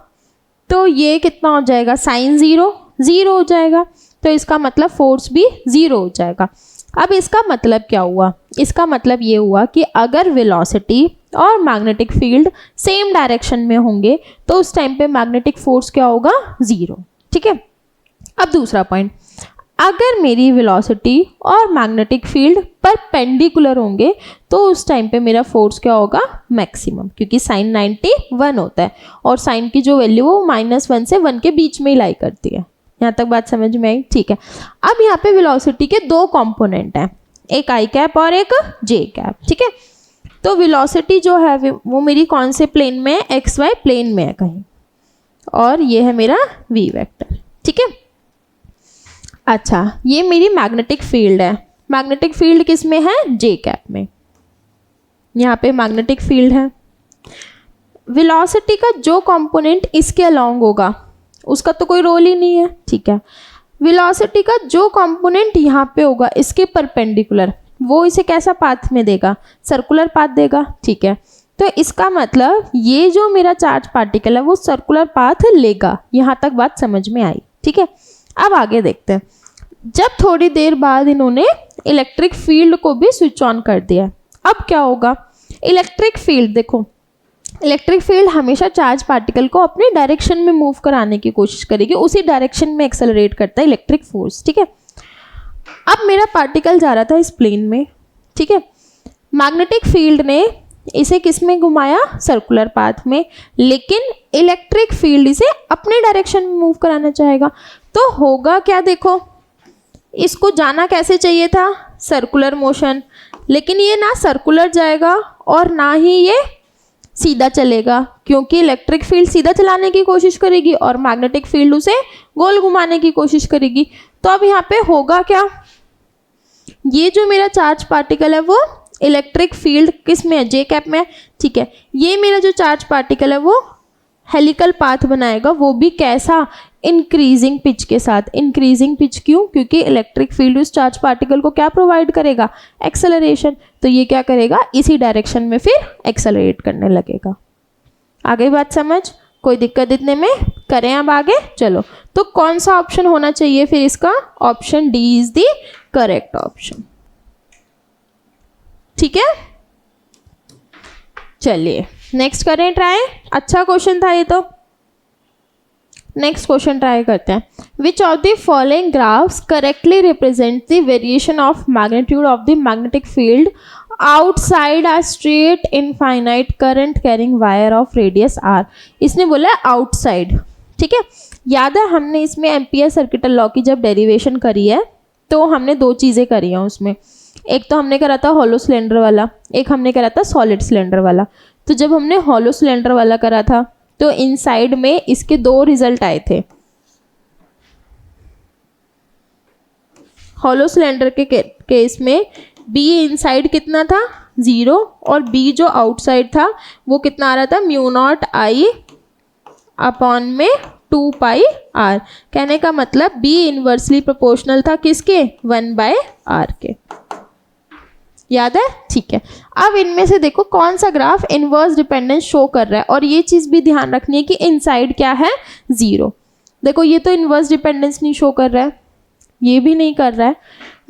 तो ये कितना हो जाएगा, साइन 0 हो जाएगा, तो इसका मतलब फोर्स भी 0 हो जाएगा। अब इसका मतलब क्या हुआ, इसका मतलब ये हुआ कि अगर वेलोसिटी और मैग्नेटिक फील्ड सेम डायरेक्शन में होंगे तो उस टाइम पे मैग्नेटिक फोर्स क्या होगा, 0। ठीक है, अब दूसरा पॉइंट, अगर मेरी वेलोसिटी और मैग्नेटिक फील्ड परपेंडिकुलर होंगे तो उस टाइम पे मेरा फोर्स क्या होगा, मैक्सिमम, क्योंकि साइन 91 होता है और साइन की जो वैल्यू वो -1 से 1 के बीच में ही लाई करती है। यहाँ तक बात समझ में आई। ठीक है, अब यहाँ पे वेलोसिटी के 2 कंपोनेंट हैं, एक आई कैप और एक जे कैप। ठीक है, तो वेलोसिटी जो है वो मेरी कौन से प्लेन में है, XY प्लेन में है कहीं, और ये है मेरा v वेक्टर। ठीक है, अच्छा ये मेरी मैग्नेटिक फील्ड है, मैग्नेटिक फील्ड किस में है, जे कैप में, यहाँ पे मैग्नेटिक फील्ड है। वेलोसिटी का जो कंपोनेंट इसके अलोंग होगा उसका तो कोई रोल ही नहीं है। ठीक है, वेलोसिटी का जो कंपोनेंट यहाँ पे होगा इसके परपेंडिकुलर, वो इसे कैसा पाथ में देगा, सर्कुलर पाथ देगा। ठीक है, तो इसका मतलब ये जो मेरा चार्ज पार्टिकल है वो सर्कुलर पाथ लेगा। यहाँ तक बात समझ में आई। ठीक है, अब आगे देखते हैं। जब थोड़ी देर बाद इन्होंने इलेक्ट्रिक फील्ड को भी स्विच ऑन कर दिया, अब क्या होगा, इलेक्ट्रिक फील्ड, देखो इलेक्ट्रिक फील्ड हमेशा चार्ज पार्टिकल को अपने डायरेक्शन में मूव कराने की कोशिश करेगी, उसी डायरेक्शन में एक्सेलरेट करता है इलेक्ट्रिक फोर्स। ठीक है, अब मेरा पार्टिकल जा रहा था इस प्लेन में। ठीक है, मैग्नेटिक फील्ड ने इसे किस में घुमाया, सर्कुलर पाथ में, लेकिन इलेक्ट्रिक फील्ड इसे अपने डायरेक्शन में मूव कराना चाहेगा। तो होगा क्या, देखो इसको जाना कैसे चाहिए था, सर्कुलर मोशन, लेकिन ये ना सर्कुलर जाएगा और ना ही ये सीधा चलेगा, क्योंकि इलेक्ट्रिक फील्ड सीधा चलाने की कोशिश करेगी और मैग्नेटिक फील्ड उसे गोल घुमाने की कोशिश करेगी। तो अब यहाँ पे होगा क्या, ये जो मेरा चार्ज पार्टिकल है वो इलेक्ट्रिक फील्ड किस में है, जे कैप में। ठीक है, ये मेरा जो चार्ज पार्टिकल है वो हेलिकल पाथ बनाएगा, वो भी कैसा इंक्रीजिंग पिच के साथ। इंक्रीजिंग पिच क्यों? क्योंकि इलेक्ट्रिक फील्ड उस चार्ज पार्टिकल को क्या प्रोवाइड करेगा? एक्सेलरेशन। तो ये क्या करेगा? इसी डायरेक्शन में फिर एक्सेलरेट करने लगेगा। आ गई बात समझ? कोई दिक्कत इतने में? करें अब आगे? चलो, तो कौन सा ऑप्शन होना चाहिए फिर इसका? Option D is the correct option. ठीक है, चलिए नेक्स्ट करें ट्राई। अच्छा क्वेश्चन था ये तो। नेक्स्ट क्वेश्चन ट्राई करते हैं। Which of the following graphs correctly represent the variation of magnitude of the magnetic field outside a straight infinite current carrying wire of radius R. इसने बोला आउटसाइड। ठीक है, याद है हमने इसमें एम्पियर सर्किटल लॉ की जब डेरिवेशन करी है तो हमने दो चीज़ें करी हैं उसमें। एक तो हमने करा था हॉलो सिलेंडर वाला, एक हमने करा था सॉलिड सिलेंडर वाला। तो जब हमने हॉलो सिलेंडर वाला करा था तो इनसाइड में इसके दो रिजल्ट आए थे। हॉलो सिलेंडर के केस में बी इनसाइड कितना था? 0, और बी जो आउटसाइड था वो कितना आ रहा था? μ0I अपॉन में 2πr। कहने का मतलब बी इनवर्सली प्रोपोर्शनल था किसके? 1/r के। याद है? ठीक है, अब इनमें से देखो कौन सा ग्राफ इनवर्स डिपेंडेंस शो कर रहा है। और ये चीज़ भी ध्यान रखनी है कि इनसाइड क्या है? 0। देखो ये तो इनवर्स डिपेंडेंस नहीं शो कर रहा है, ये भी नहीं कर रहा है,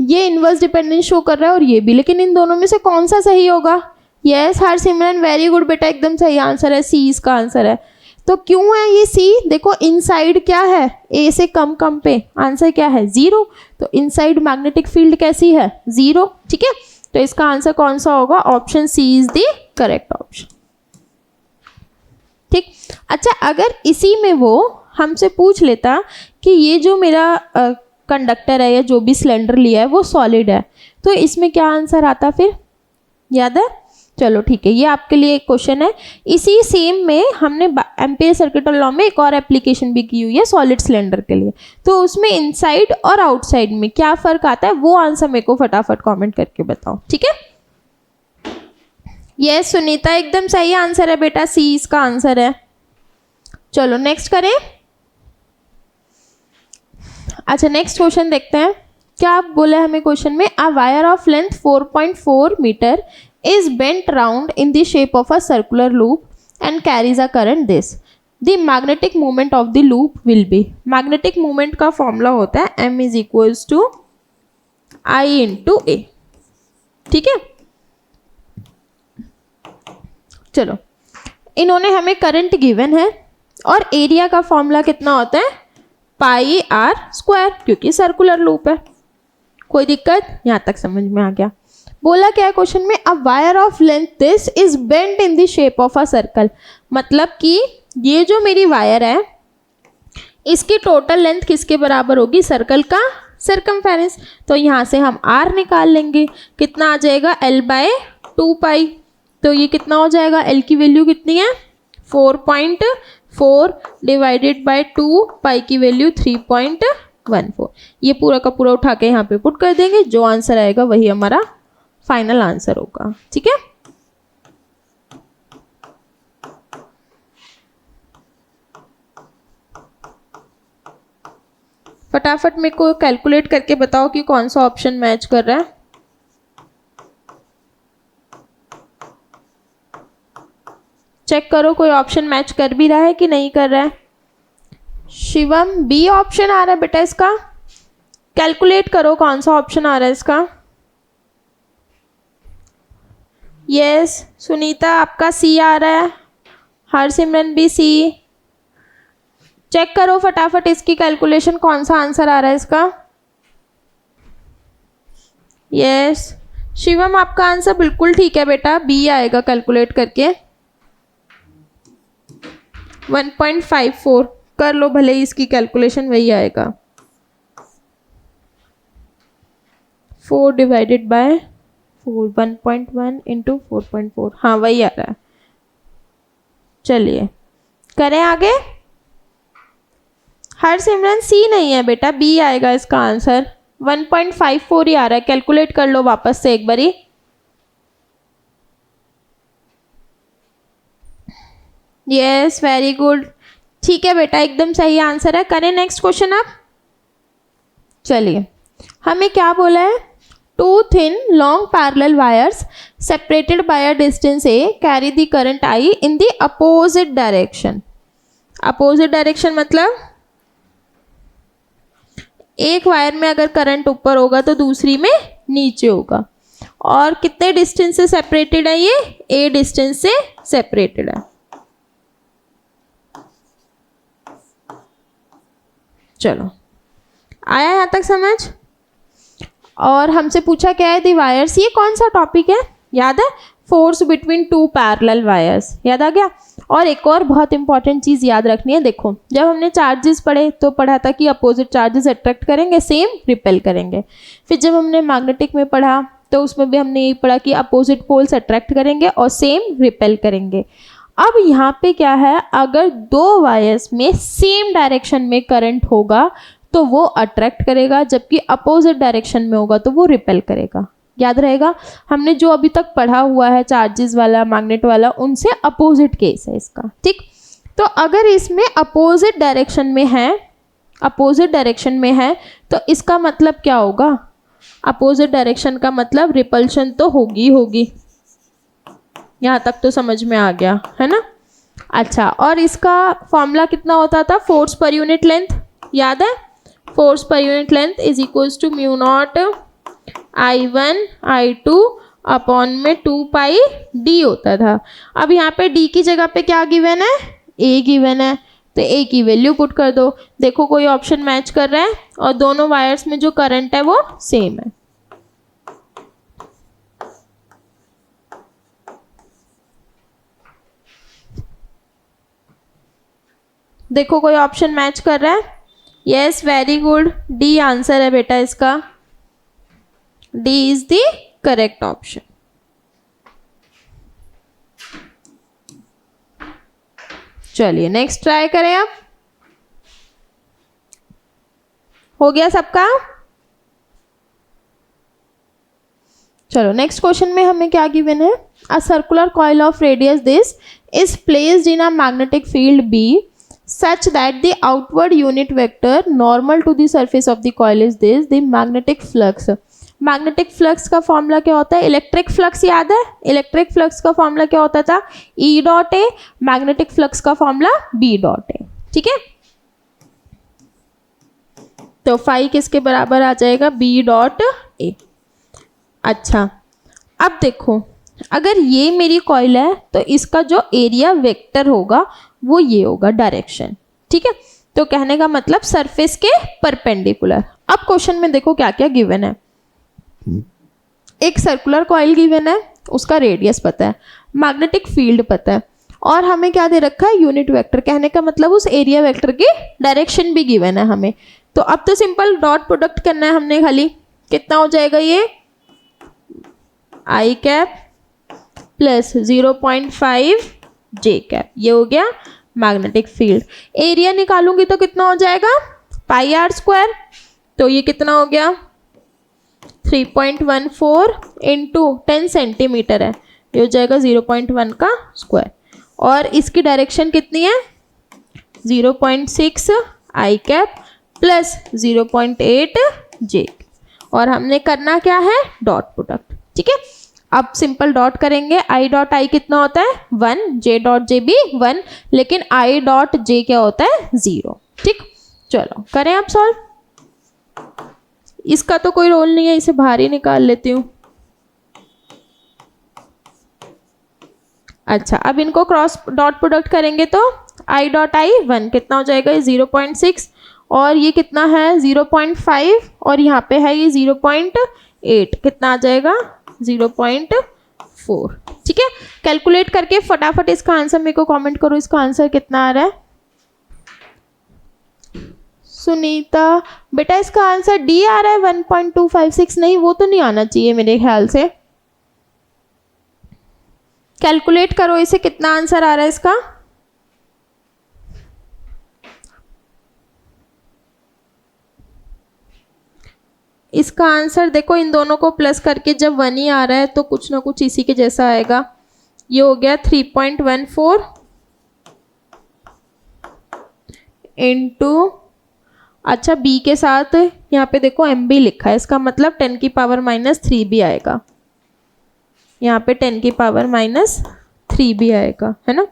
ये इनवर्स डिपेंडेंस शो कर रहा है और ये भी। लेकिन इन दोनों में से कौन सा सही होगा? यस हरसिमरन, वेरी गुड बेटा, एकदम सही आंसर है, सी इसका आंसर है। तो क्यों है ये सी? देखो इनसाइड क्या है? ए से कम कम पे आंसर क्या है? 0। तो इनसाइड मैग्नेटिक फील्ड कैसी है? 0। ठीक है, तो इसका आंसर कौन सा होगा? Option C is the correct option. ठीक, अच्छा अगर इसी में वो हमसे पूछ लेता कि ये जो मेरा कंडक्टर है या जो भी सिलेंडर लिया है वो सॉलिड है, तो इसमें क्या आंसर आता फिर? याद है? चलो ठीक है, ये आपके लिए एक क्वेश्चन है। इसी सेम में हमने एम्पियर सर्किटल लॉ में एक और एप्लीकेशन भी की हुई है सॉलिड सिलेंडर के लिए। तो उसमें इनसाइड और आउटसाइड में क्या फ़र्क आता है वो आंसर मेरे को फटाफट कमेंट करके बताओ। ठीक है, ये सुनीता एकदम सही आंसर है बेटा, सी इसका आंसर है। चलो नेक्स्ट करें। अच्छा नेक्स्ट क्वेश्चन देखते हैं। क्या आप बोले हमें क्वेश्चन में? A wire of length 4.4 metre is bent round in the shape of a circular loop and carries a current this. The magnetic moment of the loop will be. Magnetic moment का फॉर्मूला होता है m is equals to I into a। ठीक है, चलो इन्होंने हमें करंट गिवन है और एरिया का फॉर्मूला कितना होता है? पाई आर स्क्वायर, क्योंकि सर्कुलर लूप है। कोई दिक्कत? यहाँ तक समझ में आ गया? बोला क्या है क्वेश्चन में? A wire of length this is bent in the shape of a circle. मतलब कि ये जो मेरी वायर है इसकी टोटल लेंथ किसके बराबर होगी? सर्कल का सर्कमफेरेंस। तो यहाँ से हम r निकाल लेंगे, कितना आ जाएगा? l/2π। तो ये कितना हो जाएगा? l की वैल्यू कितनी है? 4.4 डिवाइडेड बाय 2, पाई की वैल्यू 3.14। ये पूरा का पूरा उठा के यहाँ पे पुट कर देंगे, जो आंसर आएगा वही हमारा फाइनल आंसर होगा। ठीक है, फटाफट मेरे को कैलकुलेट करके बताओ कि कौन सा ऑप्शन मैच कर रहा है। चेक करो कोई ऑप्शन मैच कर भी रहा है कि नहीं कर रहा है। शिवम बी ऑप्शन आ रहा है बेटा इसका, कैलकुलेट करो कौन सा ऑप्शन आ रहा है इसका। यस सुनीता आपका सी आ रहा है, हरसिमरन भी सी। चेक करो फटाफट इसकी कैलकुलेशन, कौन सा आंसर आ रहा है इसका। यस शिवम आपका आंसर बिल्कुल ठीक है बेटा, बी आएगा कैलकुलेट करके। 1.54 कर लो, भले ही इसकी कैलकुलेशन वही आएगा। 4 डिवाइडेड बाय 4, 1.1 इंटू 4.4, हाँ वही आ रहा है। चलिए करें आगे। हरसिमरन सी नहीं है बेटा, बी आएगा इसका आंसर। 1.54 ही आ रहा है, कैलकुलेट कर लो वापस से एक बारी। यस वेरी गुड, ठीक है बेटा, एकदम सही आंसर है। करें नेक्स्ट क्वेश्चन अब। चलिए, हमें क्या बोला है, two thin long parallel wires separated by a distance A carry the current I in the opposite direction. Opposite direction मतलब एक वायर में अगर करंट ऊपर होगा तो दूसरी में नीचे होगा। और कितने डिस्टेंस से सेपरेटेड है ये, ए डिस्टेंस से सेपरेटेड है। चलो, आया यहाँ तक समझ। और हमसे पूछा क्या है, दी वायर्स, ये कौन सा टॉपिक है याद है, force between two parallel wires, याद आ गया। और एक और बहुत इंपॉर्टेंट चीज़ याद रखनी है, देखो जब हमने चार्जेस पढ़े तो पढ़ा था कि अपोजिट चार्जेस अट्रैक्ट करेंगे, सेम रिपेल करेंगे। फिर जब हमने मैग्नेटिक में पढ़ा तो उसमें भी हमने यही पढ़ा कि अपोजिट पोल्स अट्रैक्ट करेंगे और सेम रिपेल करेंगे। अब यहाँ पे क्या है, अगर दो वायर्स में सेम डायरेक्शन में करंट होगा तो वो अट्रैक्ट करेगा, जबकि अपोजिट डायरेक्शन में होगा तो वो रिपेल करेगा। याद रहेगा, हमने जो अभी तक पढ़ा हुआ है चार्जेस वाला, मैग्नेट वाला, उनसे अपोजिट केस है इसका, ठीक। तो अगर इसमें अपोजिट डायरेक्शन में है, अपोजिट डायरेक्शन में है तो इसका मतलब क्या होगा, अपोजिट डायरेक्शन का मतलब रिपल्शन तो होगी होगी। यहाँ तक तो समझ में आ गया है ना। अच्छा, और इसका फॉर्मूला कितना होता था, फोर्स पर यूनिट लेंथ, याद है, force per unit length is equals to mu naught I1 I2 upon में 2 पाई d होता था। अब यहाँ पे d की जगह पे क्या गिवन है, a गिवन है, तो a की वैल्यू पुट कर दो। देखो कोई ऑप्शन मैच कर रहा है और दोनों वायर्स में जो करंट है वो सेम है। देखो कोई ऑप्शन मैच कर रहा है, yes very good, D answer है बेटा इसका, D is the correct option. चलिए नेक्स्ट ट्राई करें अब, हो गया सबका। चलो नेक्स्ट क्वेश्चन में हमें क्या गिवन है, a circular coil of radius this is placed in a magnetic field B such that the outward unit vector normal to the surface of the coil is this, the magnetic flux। Magnetic flux का फॉर्मूला क्या होता है, इलेक्ट्रिक फ्लक्स याद है, इलेक्ट्रिक फ्लक्स का फॉर्मूला क्या होता था, E dot A, magnetic flux का फॉर्मूला B डॉट ए, ठीक है। तो फाई किसके बराबर आ जाएगा, B डॉट ए। अच्छा, अब देखो अगर ये मेरी कॉइल है तो इसका जो एरिया वेक्टर होगा वो ये होगा डायरेक्शन, ठीक है। तो कहने का मतलब सरफेस के परपेंडिकुलर। अब क्वेश्चन में देखो क्या क्या गिवन है, एक सर्कुलर कॉइल गिवन है, उसका रेडियस पता है, मैग्नेटिक फील्ड पता है, और हमें क्या दे रखा है, यूनिट वेक्टर। कहने का मतलब उस एरिया वेक्टर की डायरेक्शन भी गिवन है हमें। तो अब तो सिंपल डॉट प्रोडक्ट करना है हमने खाली। कितना हो जाएगा ये, आई कैप प्लस 0.5 जे कैप, ये हो गया मैग्नेटिक फील्ड। एरिया निकालूंगी तो कितना हो जाएगा, पाई आर स्क्वायर। तो ये कितना हो गया, 3.14 इंटू 10 सेंटीमीटर है, ये हो जाएगा 0.1 का स्क्वायर। और इसकी डायरेक्शन कितनी है, 0.6 आई कैप प्लस 0.8 जे। और हमने करना क्या है, डॉट प्रोडक्ट, ठीक है। अब सिंपल डॉट करेंगे, आई डॉट आई कितना होता है 1, जे डॉट जे भी 1, लेकिन आई डॉट जे क्या होता है 0, ठीक। चलो करें अब सॉल्व। इसका तो कोई रोल नहीं है, इसे बाहर ही निकाल लेती हूँ। अच्छा, अब इनको क्रॉस डॉट प्रोडक्ट करेंगे तो आई डॉट आई 1 कितना हो जाएगा, 0.6, और ये कितना है 0.5, और यहाँ पे है ये 0.8, कितना आ जाएगा 0.4, ठीक है। कैलकुलेट करके फटाफट इसका आंसर मेरे को कमेंट करो, इसका आंसर कितना आ रहा है। सुनीता बेटा इसका आंसर डी आ रहा है 1.256, नहीं वो तो नहीं आना चाहिए मेरे ख्याल से। कैलकुलेट करो इसे, कितना आंसर आ रहा है इसका। इसका आंसर देखो, इन दोनों को प्लस करके जब 1 ही आ रहा है तो कुछ ना कुछ इसी के जैसा आएगा। ये हो गया 3.14 इंटू, अच्छा b के साथ यहाँ पे देखो mb लिखा है, इसका मतलब 10 की पावर माइनस 3 भी आएगा, यहाँ पे 10 की पावर माइनस 3 भी आएगा, है ना।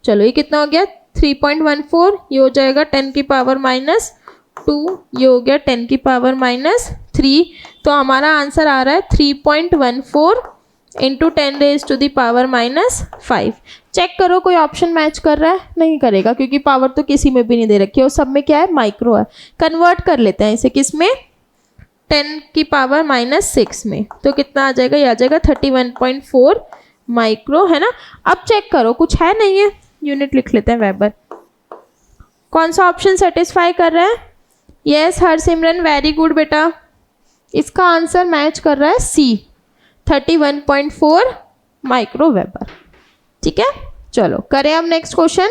चलो ये कितना हो गया 3.14, ये हो जाएगा 10 की पावर माइनस 2, ये हो गया 10 की पावर माइनस 3, तो हमारा आंसर आ रहा है 3.14 into 10 raise to the power minus 5। Check करो कोई ऑप्शन मैच कर रहा है, नहीं करेगा क्योंकि पावर तो किसी में भी नहीं दे रखी है और सब में क्या है माइक्रो है। कन्वर्ट कर लेते हैं इसे किस में, 10 की पावर माइनस 6 में, तो कितना आ जाएगा, ये आ जाएगा 31.4 माइक्रो, है ना। अब चेक करो कुछ है नहीं है, यूनिट लिख लेते हैं वेबर। कौन सा ऑप्शन सेटिस्फाई कर रहा है, यस हरसिमरन वेरी गुड बेटा, इसका आंसर मैच कर रहा है सी 31.4 माइक्रो वेबर, ठीक है। चलो करें अब नेक्स्ट क्वेश्चन।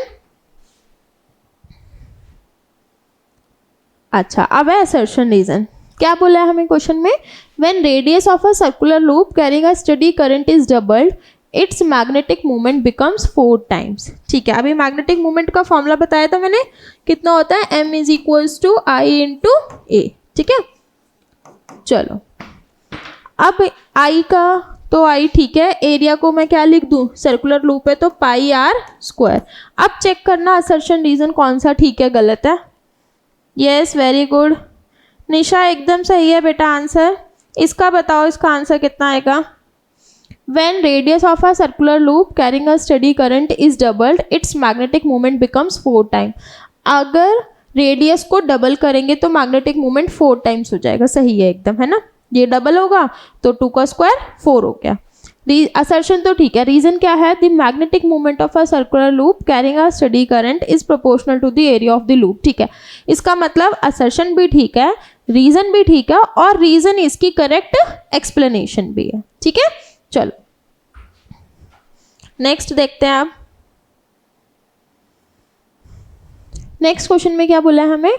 अच्छा अब है असर्शन रीजन, क्या बोला है हमें क्वेश्चन में, when radius of a circular loop carrying a steady current is doubled it's magnetic movement becomes 4 times. ठीक है, अभी मैग्नेटिक मूवमेंट का फॉर्मूला बताया था मैंने, कितना होता है m is equals to I into A, ठीक है। चलो अब I का तो I ठीक है, एरिया को मैं क्या लिख दूं, सर्कुलर लूप है तो पाई r स्क्वायर। अब चेक करना असर्शन रीजन कौन सा ठीक है गलत है, यस वेरी गुड निशा एकदम सही है बेटा आंसर। इसका बताओ इसका आंसर कितना आएगा, when radius of a circular loop carrying a steady current is doubled its magnetic moment becomes 4 times। अगर रेडियस को डबल करेंगे तो मैग्नेटिक मोमेंट 4 टाइम्स हो जाएगा, सही है एकदम, है ना। ये डबल होगा तो 2 का स्क्वायर 4 हो गया। असर्शन तो ठीक है, रीजन क्या है, the magnetic moment of a circular loop carrying a steady current is proportional to the area of the loop. ठीक है, इसका मतलब असर्शन भी ठीक है, रीजन भी ठीक है और रीजन इसकी करेक्ट एक्सप्लेनेशन भी है, ठीक है। चलो नेक्स्ट देखते हैं आप, नेक्स्ट क्वेश्चन में क्या बोला है हमें,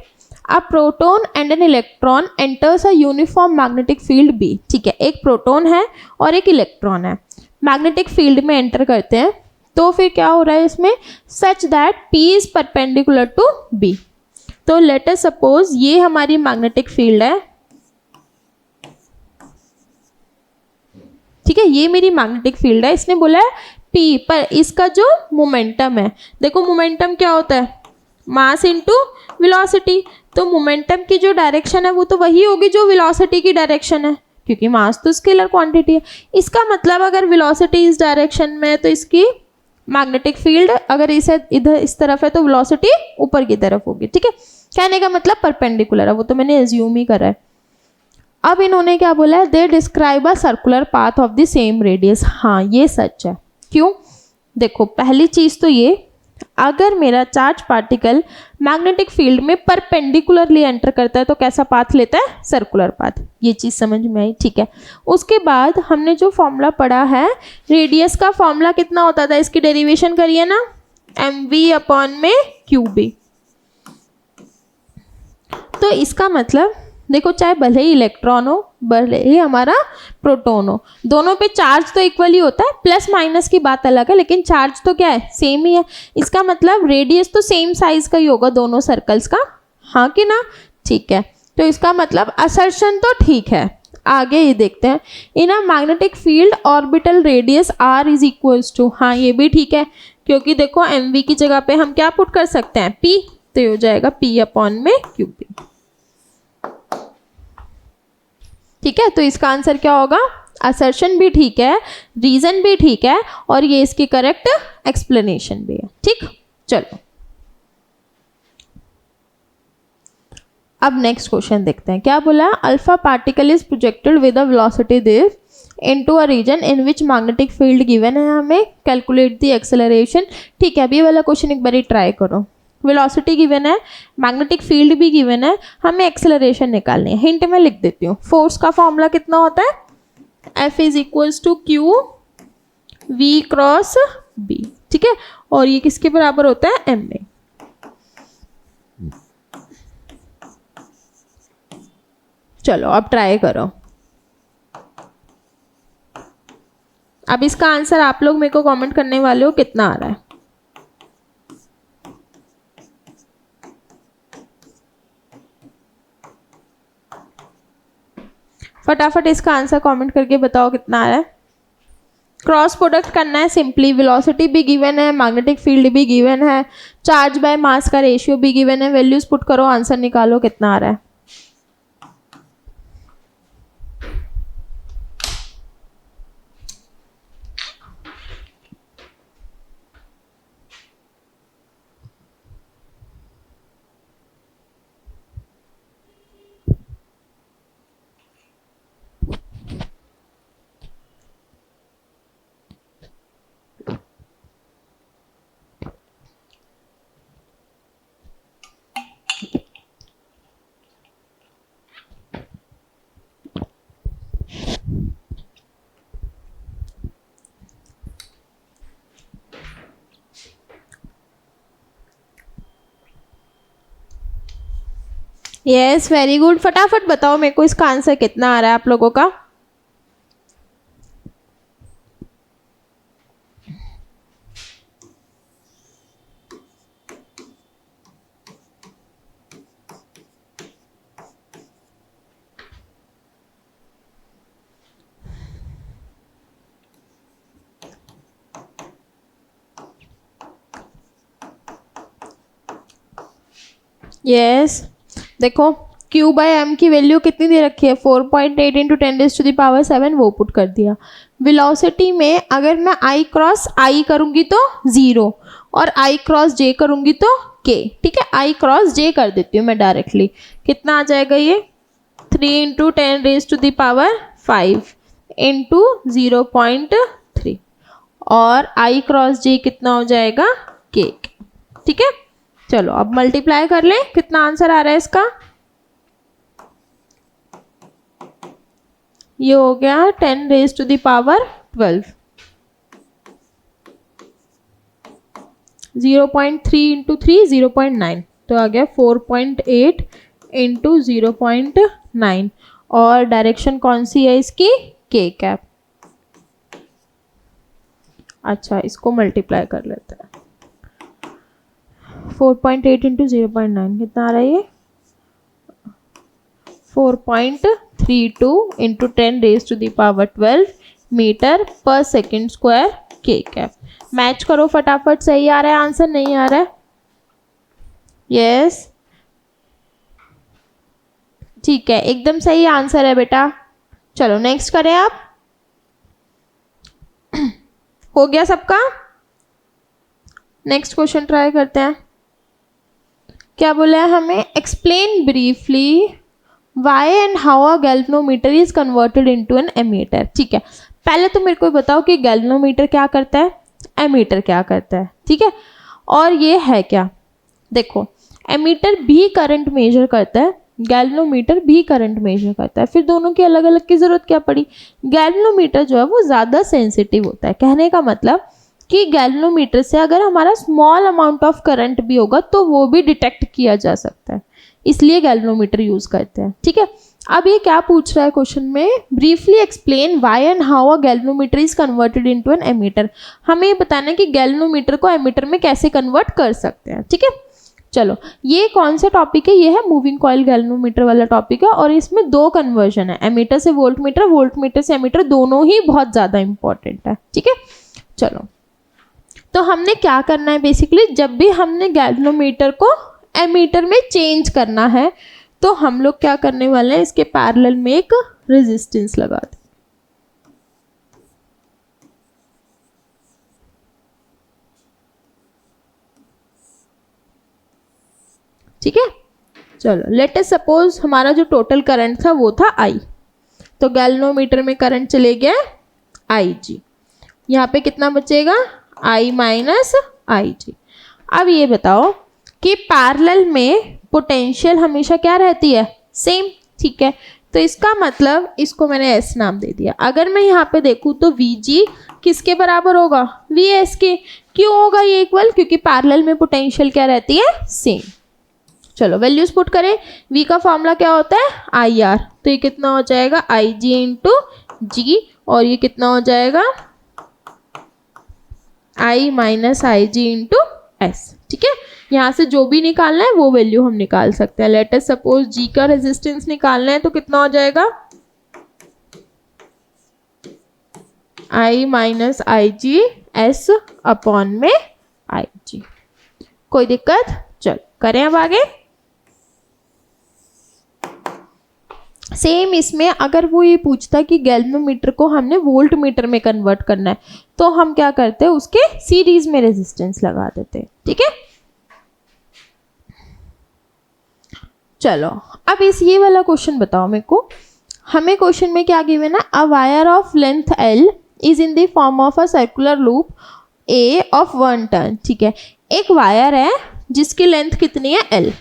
a proton and an electron enters a uniform magnetic field B. ठीक है, एक प्रोटॉन है और एक इलेक्ट्रॉन है, मैग्नेटिक फील्ड में एंटर करते हैं, तो फिर क्या हो रहा है इसमें, such that P is perpendicular to B. तो लेट अस सपोज ये हमारी मैग्नेटिक फील्ड है, ठीक है, ये मेरी मैग्नेटिक फील्ड है, इसने बोला है पी पर इसका जो मोमेंटम है, देखो मोमेंटम क्या होता है, मास इनटू वेलोसिटी, तो मोमेंटम की जो डायरेक्शन है वो तो वही होगी जो वेलोसिटी की डायरेक्शन है, क्योंकि मास तो स्केलर क्वांटिटी है। इसका मतलब अगर वेलोसिटी इस डायरेक्शन में है तो इसकी मैग्नेटिक फील्ड अगर इसे इधर इस तरफ है तो वेलोसिटी ऊपर की तरफ होगी, ठीक है। कहने का मतलब परपेंडिकुलर है, वो तो मैंने एज्यूम ही करा है। अब इन्होंने क्या बोला है, they describe a circular path of the same radius. हाँ ये सच है, क्यों, देखो पहली चीज तो ये, अगर मेरा चार्ज पार्टिकल मैग्नेटिक फील्ड में परपेंडिकुलरली एंटर करता है तो कैसा पाथ लेता है, सर्कुलर पाथ, ये चीज समझ में आई, ठीक है। उसके बाद हमने जो फॉर्मूला पढ़ा है, रेडियस का फॉर्मूला कितना होता था, इसकी डेरिवेशन करिए ना, mv अपॉन में qb। तो इसका मतलब देखो, चाहे भले ही इलेक्ट्रॉन हो भले ही हमारा प्रोटॉन हो, दोनों पे चार्ज तो इक्वली होता है, प्लस माइनस की बात अलग है, लेकिन चार्ज तो क्या है, सेम ही है। इसका मतलब रेडियस तो सेम साइज का ही होगा दोनों सर्कल्स का, हाँ कि ना, ठीक है। तो इसका मतलब असर्शन तो ठीक है। आगे ये देखते हैं, in a magnetic field orbital radius r is equals to, हाँ ये भी ठीक है, क्योंकि देखो mv की जगह पे हम क्या पुट कर सकते हैं, p, तो ये हो जाएगा p अपॉन में qb, ठीक है। तो इसका आंसर क्या होगा, असर्शन भी ठीक है, रीजन भी ठीक है और ये इसकी करेक्ट एक्सप्लेनेशन भी है, ठीक। चलो अब नेक्स्ट क्वेश्चन देखते हैं, क्या बोला, alpha particle is projected with a velocity this into a region in which magnetic field given है, हमें कैलकुलेट द एक्सेलरेशन। ठीक है, अभी ये वाला क्वेश्चन एक बार ट्राई करो, वेलोसिटी गिवन है, मैग्नेटिक फील्ड भी गिवन है, हमें एक्सेलरेशन निकालनी है। हिंट में लिख देती हूँ, फोर्स का फॉर्मूला कितना होता है, F is equals to Q V cross B, ठीक है, और ये किसके बराबर होता है, m में। चलो अब ट्राई करो, अब इसका आंसर आप लोग मेरे को कमेंट करने वाले हो कितना आ रहा है। फटाफट इसका आंसर कमेंट करके बताओ कितना आ रहा है। क्रॉस प्रोडक्ट करना है सिंपली, वेलोसिटी भी गिवन है, मैग्नेटिक फील्ड भी गिवन है, चार्ज बाय मास का रेशियो भी गिवन है, वैल्यूज पुट करो, आंसर निकालो कितना आ रहा है। यस वेरी गुड, फटाफट बताओ मेरे को इसका आंसर कितना आ रहा है आप लोगों का। यस देखो Q बाय एम की वैल्यू कितनी दे रखी है, 4.8 इंटू 10⁻⁷ वो पुट कर दिया। वेलोसिटी में अगर मैं I क्रॉस I करूंगी तो 0 और I क्रॉस J करूंगी तो K, ठीक है। I क्रॉस J कर देती हूँ मैं डायरेक्टली, कितना आ जाएगा ये 3 इंटू 10⁵ इंटू 0.3 और I क्रॉस J कितना हो जाएगा K, ठीक है। चलो अब मल्टीप्लाई कर लें, कितना आंसर आ रहा है इसका, ये हो गया 10⁻12, 0.3 इंटू 3 0.9, तो आ गया 4.8 इंटू 0.9 और डायरेक्शन कौन सी है इसकी, K कैप। अच्छा इसको मल्टीप्लाई कर लेते हैं, 4.8 इंटू 0.9 कितना आ रहा है ये, 4.32 इंटू 10⁻12 मीटर पर second square K cap. Match करो फटाफट, सही आ रहा है आंसर, नहीं आ रहा है। यस ठीक है, एकदम सही आंसर है बेटा। चलो नेक्स्ट करें आप। हो गया सबका, नेक्स्ट क्वेश्चन ट्राई करते हैं। क्या बोला है हमें, explain briefly why and how a galvanometer is converted into an ammeter. ठीक है, पहले तो मेरे को बताओ कि गैल्वेनोमीटर क्या करता है, एमीटर क्या करता है, ठीक है, और ये है क्या। देखो एमीटर भी करंट मेजर करता है, गैल्वेनोमीटर भी करंट मेजर करता है, फिर दोनों की अलग अलग की जरूरत क्या पड़ी। गैल्वेनोमीटर जो है वो ज़्यादा सेंसिटिव होता है, कहने का मतलब कि गैल्वेनोमीटर से अगर हमारा स्मॉल अमाउंट ऑफ करंट भी होगा तो वो भी डिटेक्ट किया जा सकता है, इसलिए गैल्वेनोमीटर यूज करते हैं। ठीक है, अब ये क्या पूछ रहा है क्वेश्चन में, briefly explain why and how a galvanometer is converted into an ammeter. हमें ये बताना है कि गैल्वेनोमीटर को एमीटर में कैसे कन्वर्ट कर सकते हैं। ठीक है, चलो ये कौन सा टॉपिक है, ये है मूविंग कॉइल गैल्वेनोमीटर वाला टॉपिक है, और इसमें दो कन्वर्जन है, एमीटर से वोल्टमीटर, वोल्टमीटर से एमीटर, दोनों ही बहुत ज़्यादा इंपॉर्टेंट है। ठीक है, चलो तो हमने क्या करना है, बेसिकली जब भी हमने गैल्वेनोमीटर को एमीटर में चेंज करना है तो हम लोग क्या करने वाले हैं, इसके पैरेलल में एक रेजिस्टेंस लगा दें। ठीक है, चलो लेट अस सपोज हमारा जो टोटल करंट था वो था I, तो गैल्वेनोमीटर में करंट चले गया IG, यहाँ पे कितना बचेगा I माइनस IG। अब ये बताओ कि पैरेलल में पोटेंशियल हमेशा क्या रहती है, सेम। ठीक है, तो इसका मतलब इसको मैंने S नाम दे दिया। अगर मैं यहाँ पे देखूँ तो VG किसके बराबर होगा, VS के। क्यों होगा ये इक्वल, क्योंकि पैरेलल में पोटेंशियल क्या रहती है, सेम। चलो वैल्यूज पुट करें, V का फॉर्मूला क्या होता है IR, तो ये कितना हो जाएगा IG इंटू G, और ये कितना हो जाएगा I minus IG into S। ठीक है, यहाँ से जो भी निकालना है वो वैल्यू हम निकाल सकते हैं। लेट अस सपोज G का रेजिस्टेंस निकालना है तो कितना हो जाएगा आई माइनस आई जी एस अपॉन में आई जी। कोई दिक्कत? चलो करें अब आगे। सेम इसमें अगर वो ये पूछता कि गैल्वेनोमीटर को हमने वोल्ट मीटर में कन्वर्ट करना है तो हम क्या करते हैं, उसके सीरीज में रेजिस्टेंस लगा देते हैं। ठीक है, चलो अब इस ये वाला क्वेश्चन बताओ मेरे को। हमें क्वेश्चन में क्या गिवन है, अ wire of length L is in the form of a circular loop A of 1 turn. ठीक है, एक वायर है जिसकी लेंथ कितनी है, एल,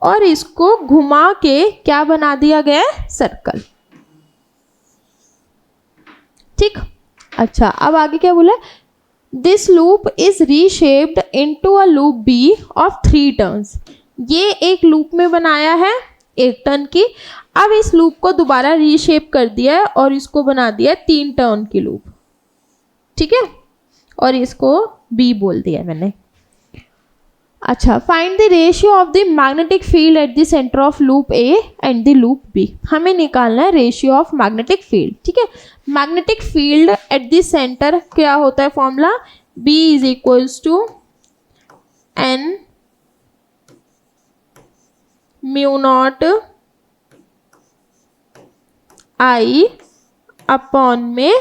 और इसको घुमा के क्या बना दिया गया है, सर्कल। ठीक, अच्छा अब आगे क्या बोला, this loop is reshaped into a loop B of 3 turns. ये एक लूप में बनाया है 1 टर्न की। अब इस लूप को दोबारा रीशेप कर दिया है और इसको बना दिया है 3 टर्न की लूप। ठीक है, और इसको बी बोल दिया मैंने। अच्छा, find the ratio of the magnetic field at the centre of loop A and the loop B. हमें निकालना है रेशियो ऑफ मैग्नेटिक फील्ड। ठीक है, magnetic field at the centre क्या होता है formula, B is equals to N mu naught I upon में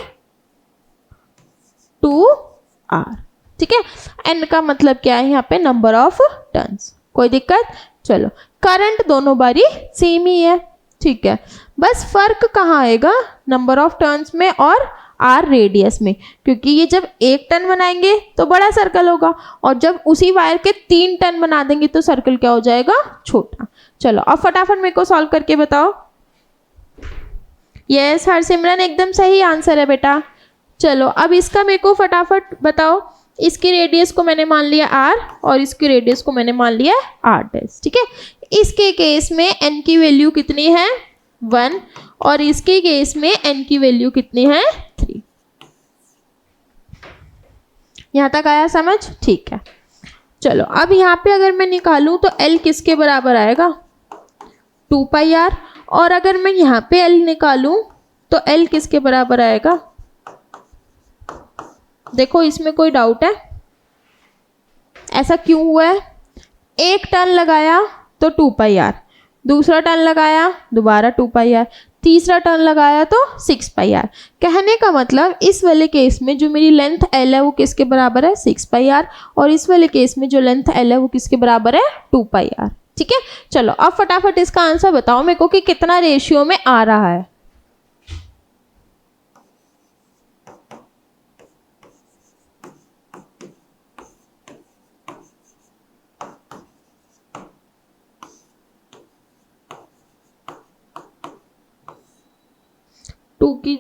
2r। ठीक है, एन का मतलब क्या है यहाँ पे, नंबर ऑफ टर्न्स। कोई दिक्कत? चलो, करंट दोनों बारी सेम ही है। ठीक है, बस फर्क कहाँ आएगा, नंबर ऑफ टर्न्स में और आर रेडियस में, क्योंकि ये जब 1 टर्न बनाएंगे तो बड़ा सर्कल होगा और जब उसी वायर के 3 टर्न बना देंगे तो सर्कल क्या हो जाएगा, छोटा। चलो अब फटाफट मेरे को सॉल्व करके बताओ। यस हरसिमरन, एकदम सही आंसर है बेटा। चलो अब इसका मेरे को फटाफट बताओ। इसकी रेडियस को मैंने मान लिया r और इसकी रेडियस को मैंने मान लिया r डैश। ठीक है, इसके केस में n की वैल्यू कितनी है, 1, और इसके केस में n की वैल्यू कितनी है, 3। यहां तक आया समझ? ठीक है, चलो अब यहाँ पे अगर मैं निकालूं तो l किसके बराबर आएगा, 2πr, और अगर मैं यहाँ पे l निकालूं तो l किसके बराबर आएगा। देखो इसमें कोई डाउट है, ऐसा क्यों हुआ है, 1 टर्न लगाया तो 2πr, दूसरा टर्न लगाया दोबारा 2πr, तीसरा टर्न लगाया तो 6πr। कहने का मतलब इस वाले केस में जो मेरी लेंथ l है वो किसके बराबर है, 6πr, और इस वाले केस में जो लेंथ l है वो किसके बराबर है, 2πr। ठीक है, चलो अब फटाफट इसका आंसर बताओ मेरे को कि कितना रेशियो में आ रहा है। टू की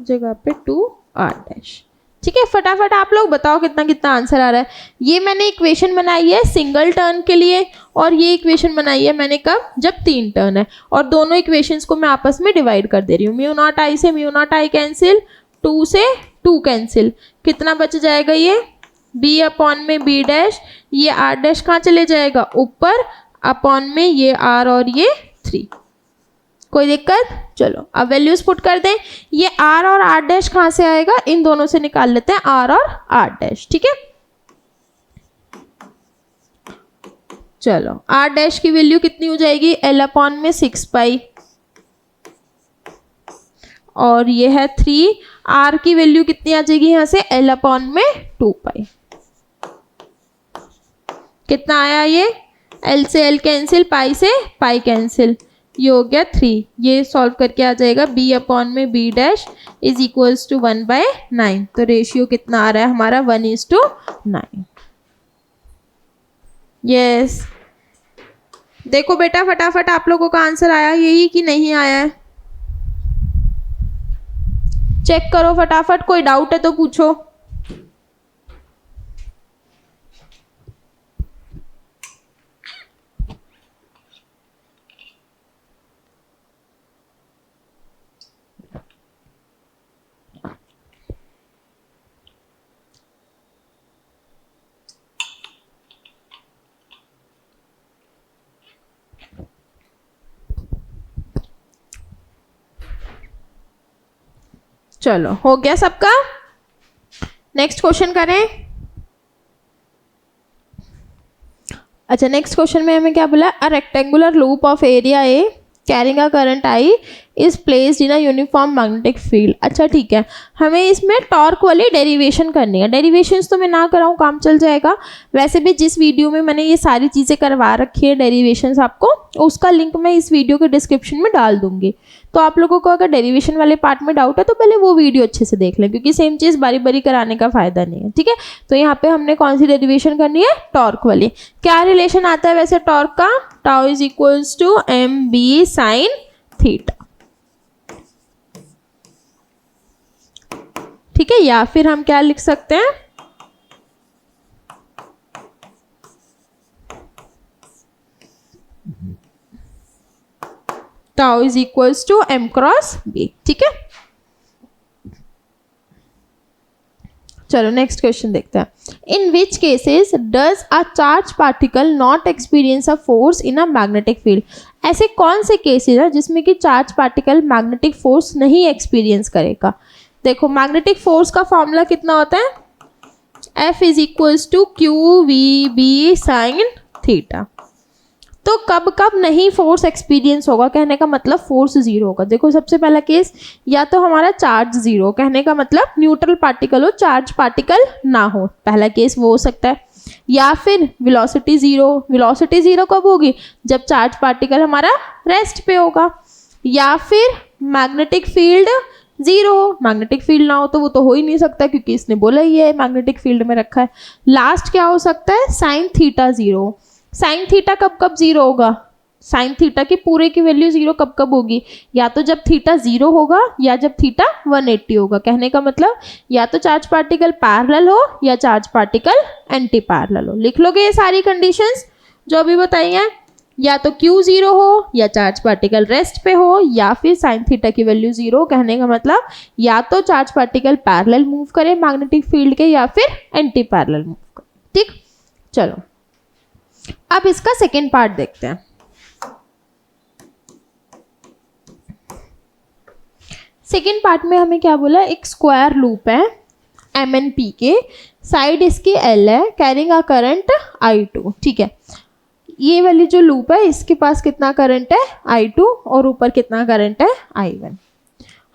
जगह पे 2r डैश। ठीक है, फटाफट आप लोग बताओ कितना कितना आंसर आ रहा है। ये मैंने इक्वेशन बनाई है सिंगल टर्न के लिए और ये इक्वेशन बनाई है मैंने कब, जब 3 टर्न है, और दोनों इक्वेशंस को मैं आपस में डिवाइड कर दे रही हूँ। म्यू नॉट आई से म्यू नॉट आई कैंसिल, 2 से 2 कैंसिल, कितना बच जाएगा, ये b अपॉन में b डैश, ये r डैश कहाँ चले जाएगा, ऊपर, अपॉन में ये r और ये 3। कोई दिक्कत? चलो अब वैल्यूज पुट कर दें। ये r और r डैश कहाँ से आएगा, इन दोनों से निकाल लेते हैं r और r डैश। ठीक है, चलो r डैश की वैल्यू कितनी हो जाएगी, l अपॉन में 6π, और ये है 3, r की वैल्यू कितनी आ जाएगी यहाँ से, l अपॉन में 2π। कितना आया ये, l से l कैंसिल, पाई से पाई कैंसिल, ये हो गया 3। ये सॉल्व करके आ जाएगा b अपॉन में b dash is equals to 1/9। तो रेशियो कितना आ रहा है हमारा, 1:9। यस, देखो बेटा फटाफट आप लोगों का आंसर आया यही कि नहीं आया है, चेक करो फटाफट, कोई डाउट है तो पूछो। चलो हो गया सबका। नेक्स्ट क्वेश्चन करें। अच्छा, नेक्स्ट क्वेश्चन में हमें क्या बोला, a rectangular loop of area A carrying a current I is placed in a uniform magnetic field. अच्छा ठीक है, हमें इसमें टॉर्क वाली डेरिवेशन करनी है। डेरिवेशंस तो मैं ना कराऊँ, काम चल जाएगा। वैसे भी जिस वीडियो में मैंने ये सारी चीज़ें करवा रखी है डेरिवेशंस आपको, उसका लिंक मैं इस वीडियो के डिस्क्रिप्शन में डाल दूंगी। तो आप लोगों को अगर डेरिवेशन वाले पार्ट में डाउट है तो पहले वो वीडियो अच्छे से देख लें, क्योंकि सेम चीज़ बारी बारी कराने का फायदा नहीं है। ठीक है, तो यहाँ पे हमने कौन सी डेरिवेशन करनी है, टॉर्क वाली। क्या रिलेशन आता है वैसे टॉर्क का, tau is equals to M B sine theta. ठीक है, या फिर हम क्या लिख सकते हैं, tau is equals to M cross B. ठीक है, चलो नेक्स्ट क्वेश्चन देखते हैं। In which cases does a charge particle not experience a force in a magnetic field. ऐसे कौन से केसेस है जिसमें कि चार्ज पार्टिकल मैग्नेटिक फोर्स नहीं एक्सपीरियंस करेगा। देखो, मैग्नेटिक फोर्स का फॉर्मूला कितना होता है, F is equals to Q V B sine theta. तो कब कब नहीं फोर्स एक्सपीरियंस होगा, कहने का मतलब फोर्स जीरो होगा। देखो, सबसे पहला केस, या तो हमारा चार्ज जीरो, कहने का मतलब न्यूट्रल पार्टिकल हो, चार्ज पार्टिकल ना हो, पहला केस वो हो सकता है। या फिर वेलोसिटी जीरो। वेलोसिटी जीरो कब होगी, जब चार्ज पार्टिकल हमारा रेस्ट पे होगा। या फिर मैग्नेटिक फील्ड जीरो हो। मैग्नेटिक फील्ड ना हो तो वो तो हो ही नहीं सकता, क्योंकि इसने बोला ही है मैग्नेटिक फील्ड में रखा है। लास्ट क्या हो सकता है, sine theta zero. Sine theta कब कब जीरो होगा, साइन थीटा की पूरे की वैल्यू जीरो कब कब होगी, या तो जब थीटा जीरो होगा या जब थीटा 180 होगा। कहने का मतलब या तो चार्ज पार्टिकल पैरेलल हो या चार्ज पार्टिकल एंटी पैरेलल हो। लिख लोगे ये सारी कंडीशंस जो अभी बताई हैं, या तो Q जीरो हो या चार्ज पार्टिकल रेस्ट पे हो या फिर साइन थीटा की वैल्यू जीरो। कहने का मतलब या तो चार्ज पार्टिकल पैरेलल मूव करे मैग्नेटिक फील्ड के या फिर एंटी पैरेलल मूव करे। ठीक, चलो अब इसका सेकेंड पार्ट देखते हैं। सेकेंड पार्ट में हमें क्या बोला, एक स्क्वायर लूप है MNP के, साइड इसकी L है, कैरिंग अ करंट I2। ठीक है, ये वाली जो लूप है इसके पास कितना करंट है I2 और ऊपर कितना करंट है I1।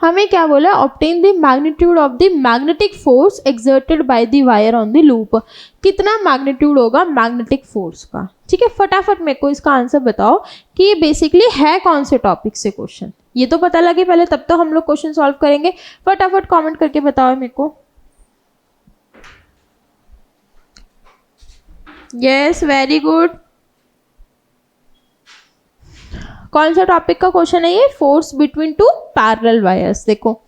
हमें क्या बोला, obtain the magnitude of the magnetic force exerted by the wire on the loop. कितना मैग्नीट्यूड होगा मैग्नेटिक फोर्स का। ठीक है, फटाफट मेरे को इसका आंसर बताओ कि ये बेसिकली है कौन से टॉपिक से क्वेश्चन। ये तो पता लगे पहले, तब तो हम लोग क्वेश्चन सॉल्व करेंगे। फटाफट कमेंट करके बताओ मेरे को। Yes, very good. कौन सा टॉपिक का क्वेश्चन है ये, force between two parallel wires. देखो,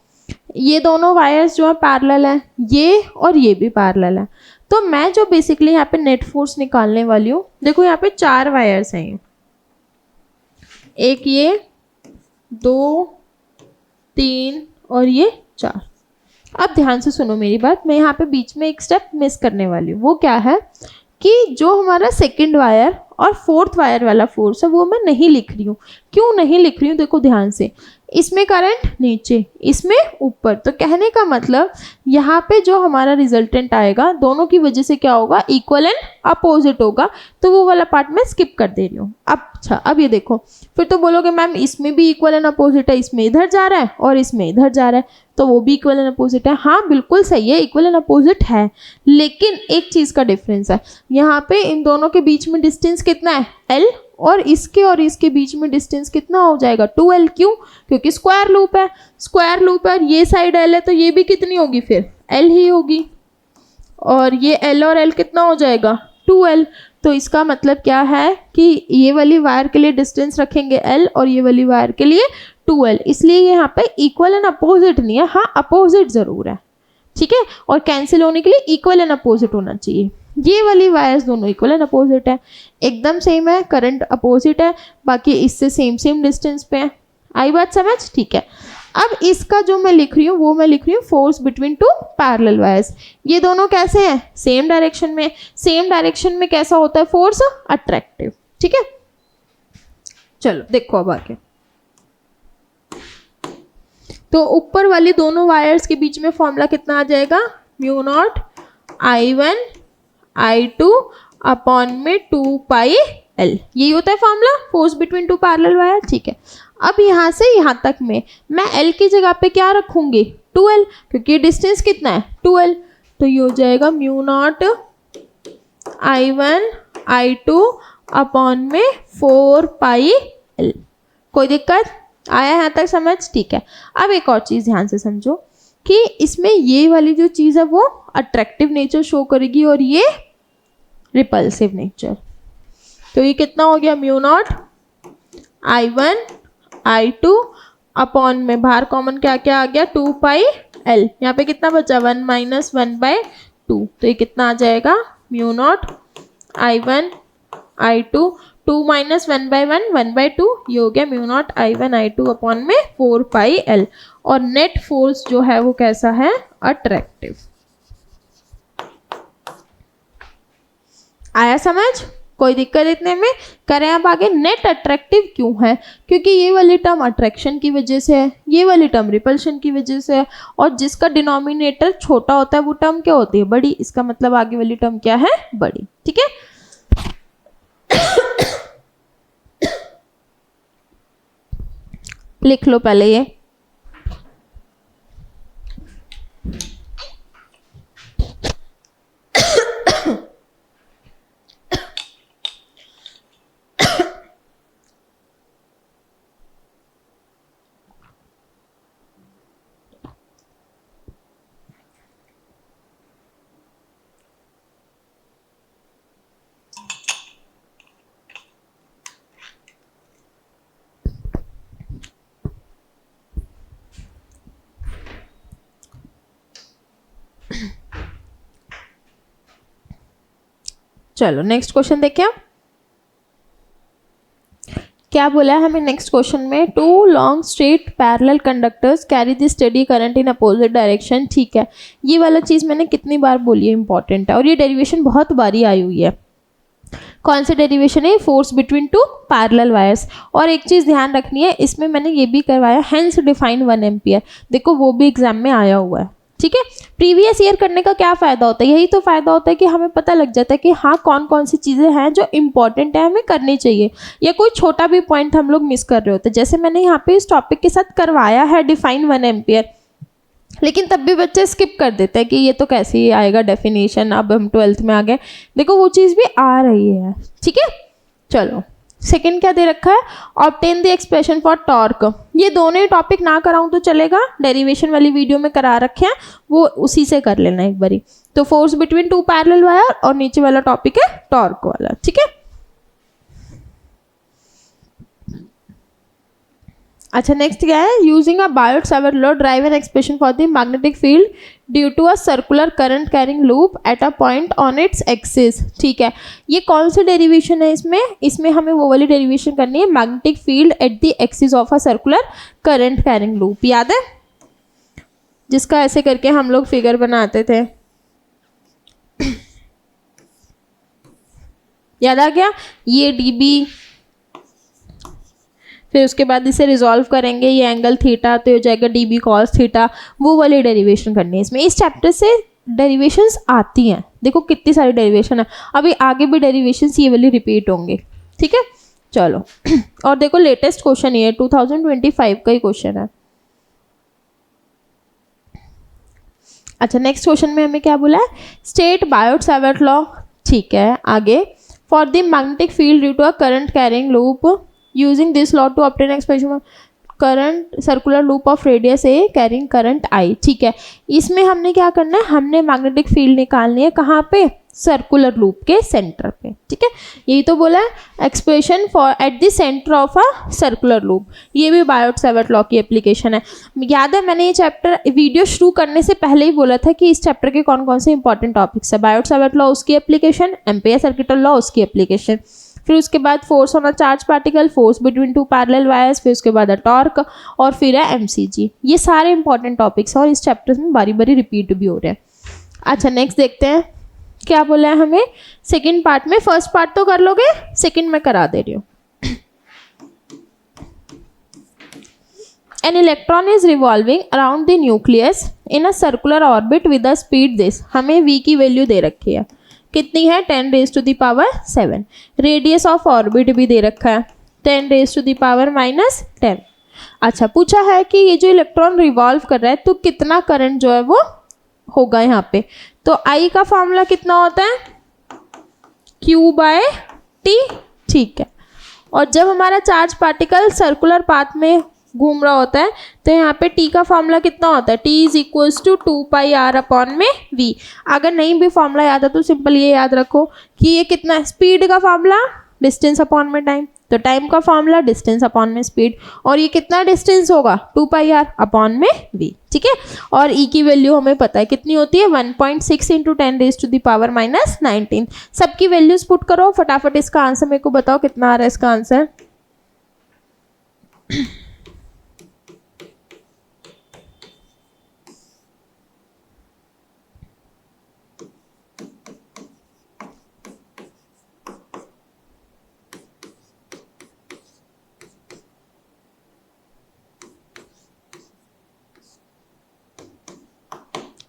ये दोनों वायर्स जो है पैरेलल हैं, ये और ये भी पैरेलल है। तो मैं जो बेसिकली यहाँ पे नेट फोर्स निकालने वाली हूँ, देखो यहाँ पे 4 वायर्स हैं, एक ये, 2, 3 और ये 4। अब ध्यान से सुनो मेरी बात, मैं यहाँ पे बीच में एक स्टेप मिस करने वाली हूँ। वो क्या है कि जो हमारा सेकंड वायर और फोर्थ वायर वाला फोर्स है वो मैं नहीं लिख रही हूँ। क्यों नहीं लिख रही हूँ, देखो ध्यान से, इसमें करंट नीचे, इसमें ऊपर। तो कहने का मतलब यहाँ पे जो हमारा रिजल्टेंट आएगा दोनों की वजह से क्या होगा, इक्वल एंड अपोजिट होगा। तो वो वाला पार्ट मैं स्किप कर दे रही हूँ। अच्छा, अब ये देखो, फिर तो बोलोगे मैम इसमें भी इक्वल एंड अपोजिट है, इसमें इधर जा रहा है और इसमें इधर जा रहा है, तो वो भी इक्वल एंड अपोजिट है। हाँ बिल्कुल सही है, इक्वल एंड अपोजिट है, लेकिन एक चीज़ का डिफरेंस है। यहाँ पे इन दोनों के बीच में डिस्टेंस कितना है, L, और इसके बीच में डिस्टेंस कितना हो जाएगा, 2L। क्यों, क्योंकि स्क्वायर लूप है, स्क्वायर लूप है, ये साइड L है तो ये भी कितनी होगी, फिर L ही होगी, और ये L और L कितना हो जाएगा, 2L। तो इसका मतलब क्या है कि ये वाली वायर के लिए डिस्टेंस रखेंगे L और ये वाली वायर के लिए 2L, इसलिए यहाँ पे इक्वल एंड अपोजिट नहीं है, हाँ अपोजिट ज़रूर है। ठीक है, और कैंसिल होने के लिए इक्वल एंड अपोजिट होना चाहिए। ये वाली वायर्स दोनों इक्वल एंड अपोजिट है, एकदम सेम है, करंट अपोजिट है, बाकी इससे सेम डिस्टेंस पे है। आई बात समझ, ठीक है। अब इसका जो मैं लिख रही हूँ वो मैं लिख रही हूँ force between two parallel wires. ये दोनों कैसे हैं, सेम डायरेक्शन में। सेम डायरेक्शन में कैसा होता है फोर्स, अट्रैक्टिव। ठीक है, चलो देखो अब आगे। तो ऊपर वाली दोनों वायर्स के बीच में फॉर्मूला कितना आ जाएगा, mu naught I1 I2 upon में 2 पाई L, यही होता है formula force between two parallel wire. ठीक है, अब यहाँ से यहाँ तक में मैं L की जगह पे क्या रखूंगी, 2L, क्योंकि डिस्टेंस कितना है 2L, तो ये हो जाएगा mu naught I1 I2 upon में 4 पाई L। कोई दिक्कत आया यहाँ तक समझ? ठीक है, अब एक और चीज़ ध्यान से समझो कि इसमें ये वाली जो चीज़ है वो अट्रैक्टिव नेचर शो करेगी और ये रिपल्सिव नेचर। तो ये कितना हो गया, mu naught I1 I2 upon में बाहर कॉमन क्या क्या आ गया, 2 पाई L, यहाँ पे कितना बचा 1 माइनस 1/2, तो ये कितना आ जाएगा, mu naught I1 I2 2 minus 1/1 1/2, ये हो गया mu naught I1 I2 upon में 4 पाई L। और नेट फोर्स जो है वो कैसा है, अट्रैक्टिव। आया समझ? कोई दिक्कत इतने में? करें अब आगे। नेट अट्रैक्टिव क्यों है, क्योंकि ये वाली टर्म अट्रैक्शन की वजह से है, ये वाली टर्म रिपल्शन की वजह से है, और जिसका डिनोमिनेटर छोटा होता है वो टर्म क्या होती है, बड़ी। इसका मतलब आगे वाली टर्म क्या है, बड़ी। ठीक है, लिख लो पहले ये। चलो नेक्स्ट क्वेश्चन देखिए क्या बोला है हमें नेक्स्ट क्वेश्चन में। 2 long straight parallel conductors carry the steady current in opposite direction. ठीक है, ये वाला चीज़ मैंने कितनी बार बोली है, इंपॉर्टेंट है, और ये डेरिवेशन बहुत बारी आई हुई है। कौन सी डेरिवेशन है, force between two parallel wires. और एक चीज़ ध्यान रखनी है, इसमें मैंने ये भी करवाया, हेंस डिफाइन 1 एम्पियर। देखो वो भी एग्जाम में आया हुआ है। ठीक है, प्रीवियस ईयर करने का क्या फ़ायदा होता है, यही तो फ़ायदा होता है कि हमें पता लग जाता है कि हाँ कौन कौन सी चीज़ें हैं जो इंपॉर्टेंट है हमें करनी चाहिए, या कोई छोटा भी पॉइंट हम लोग मिस कर रहे होते हैं। जैसे मैंने यहाँ पे इस टॉपिक के साथ करवाया है डिफाइन 1 एम्पियर, लेकिन तब भी बच्चे स्किप कर देते हैं कि ये तो कैसे ही आएगा डेफिनेशन, अब हम 12th में आ गए। देखो वो चीज़ भी आ रही है। ठीक है, चलो सेकंड क्या दे रखा है, obtain the expression for torque. ये दोनों ही टॉपिक ना कराऊं तो चलेगा, डेरिवेशन वाली वीडियो में करा रखे हैं, वो उसी से कर लेना एक बारी। तो force between two parallel wire, और नीचे वाला टॉपिक है टॉर्क वाला। ठीक है, अच्छा नेक्स्ट क्या है, using a Biot Savart law drive an expression for the magnetic field due to a circular current carrying loop at a point on its axis. ठीक है, ये कौन सी डेरिवेशन है इसमें हमें वो वाली डेरिवेशन करनी है, magnetic field at the axis of a circular current carrying loop. याद है, जिसका ऐसे करके हम लोग फिगर बनाते थे, याद आ गया, ये डीबी, फिर उसके बाद इसे रिजॉल्व करेंगे, ये एंगल थीटा तो हो जाएगा डीबी कॉस थीटा, वो वाली डेरिवेशन करनी है इसमें। इस चैप्टर से डेरिवेशंस आती हैं, देखो कितनी सारी डेरिवेशन है, अभी आगे भी डेरिवेशंस ये वाली रिपीट होंगे। ठीक है, चलो और देखो लेटेस्ट क्वेश्चन ये 2025 का ही क्वेश्चन है। अच्छा नेक्स्ट क्वेश्चन में हमें क्या बोला है, स्टेट बायोट-सावर्ट लॉ। ठीक है, आगे for the magnetic field due to a current carrying loop using this law to obtain expression current circular loop of radius A carrying current I. ठीक है, इसमें हमने क्या करना है, हमने मैग्नेटिक फील्ड निकालनी है कहाँ पे, सर्कुलर लूप के सेंटर पे। ठीक है, यही तो बोला है, expression for eight the centre of a circular loop. ये भी बायोट-सावर्ट लॉ की एप्लीकेशन है। याद है मैंने ये चैप्टर वीडियो शुरू करने से पहले ही बोला था कि इस चैप्टर के कौन कौन से इंपॉर्टेंट टॉपिक्स है, बायोट-सावर्ट लॉ उसकी एप्लीकेशन, एम्पियर सर्किटल लॉ उसकी एप्लीकेशन, फिर उसके बाद force on a charge particle, force between two parallel wires, फिर उसके बाद टॉर्क, और फिर है एमसीजी। ये सारे इंपॉर्टेंट टॉपिक्स हैं और इस चैप्टर में बारी बारी रिपीट भी हो रहे हैं। अच्छा नेक्स्ट देखते हैं क्या बोला है हमें सेकंड पार्ट में। फर्स्ट पार्ट तो कर लोगे, सेकंड में करा दे रही हूँ। An electron is revolving around the nucleus in a circular orbit with a speed this, हमें v की वैल्यू दे रखी है, कितनी है 10⁻⁷। रेडियस ऑफ ऑर्बिट भी दे रखा है 10⁻⁻10। अच्छा, पूछा है कि ये जो इलेक्ट्रॉन रिवॉल्व कर रहा है तो कितना करंट जो है वो होगा यहाँ पे। तो I का फॉर्मूला कितना होता है Q/T, ठीक है। और जब हमारा चार्ज पार्टिकल सर्कुलर पाथ में घूम रहा होता है तो यहाँ पे T का फॉर्मूला कितना होता है, T = 2πr/v। अगर नहीं भी फॉर्मूला याद है तो सिंपल ये याद रखो कि ये कितना है, स्पीड का फॉर्मूला डिस्टेंस अपॉन में टाइम, तो टाइम का फॉर्मूला डिस्टेंस अपॉन में स्पीड, और ये कितना डिस्टेंस होगा 2πr/v, ठीक है। और E की वैल्यू हमें पता है कितनी होती है 1.6 × 10⁻⁻19। सबकी वैल्यूज पुट करो फटाफट, इसका आंसर मेरे को बताओ कितना आ रहा है इसका आंसर।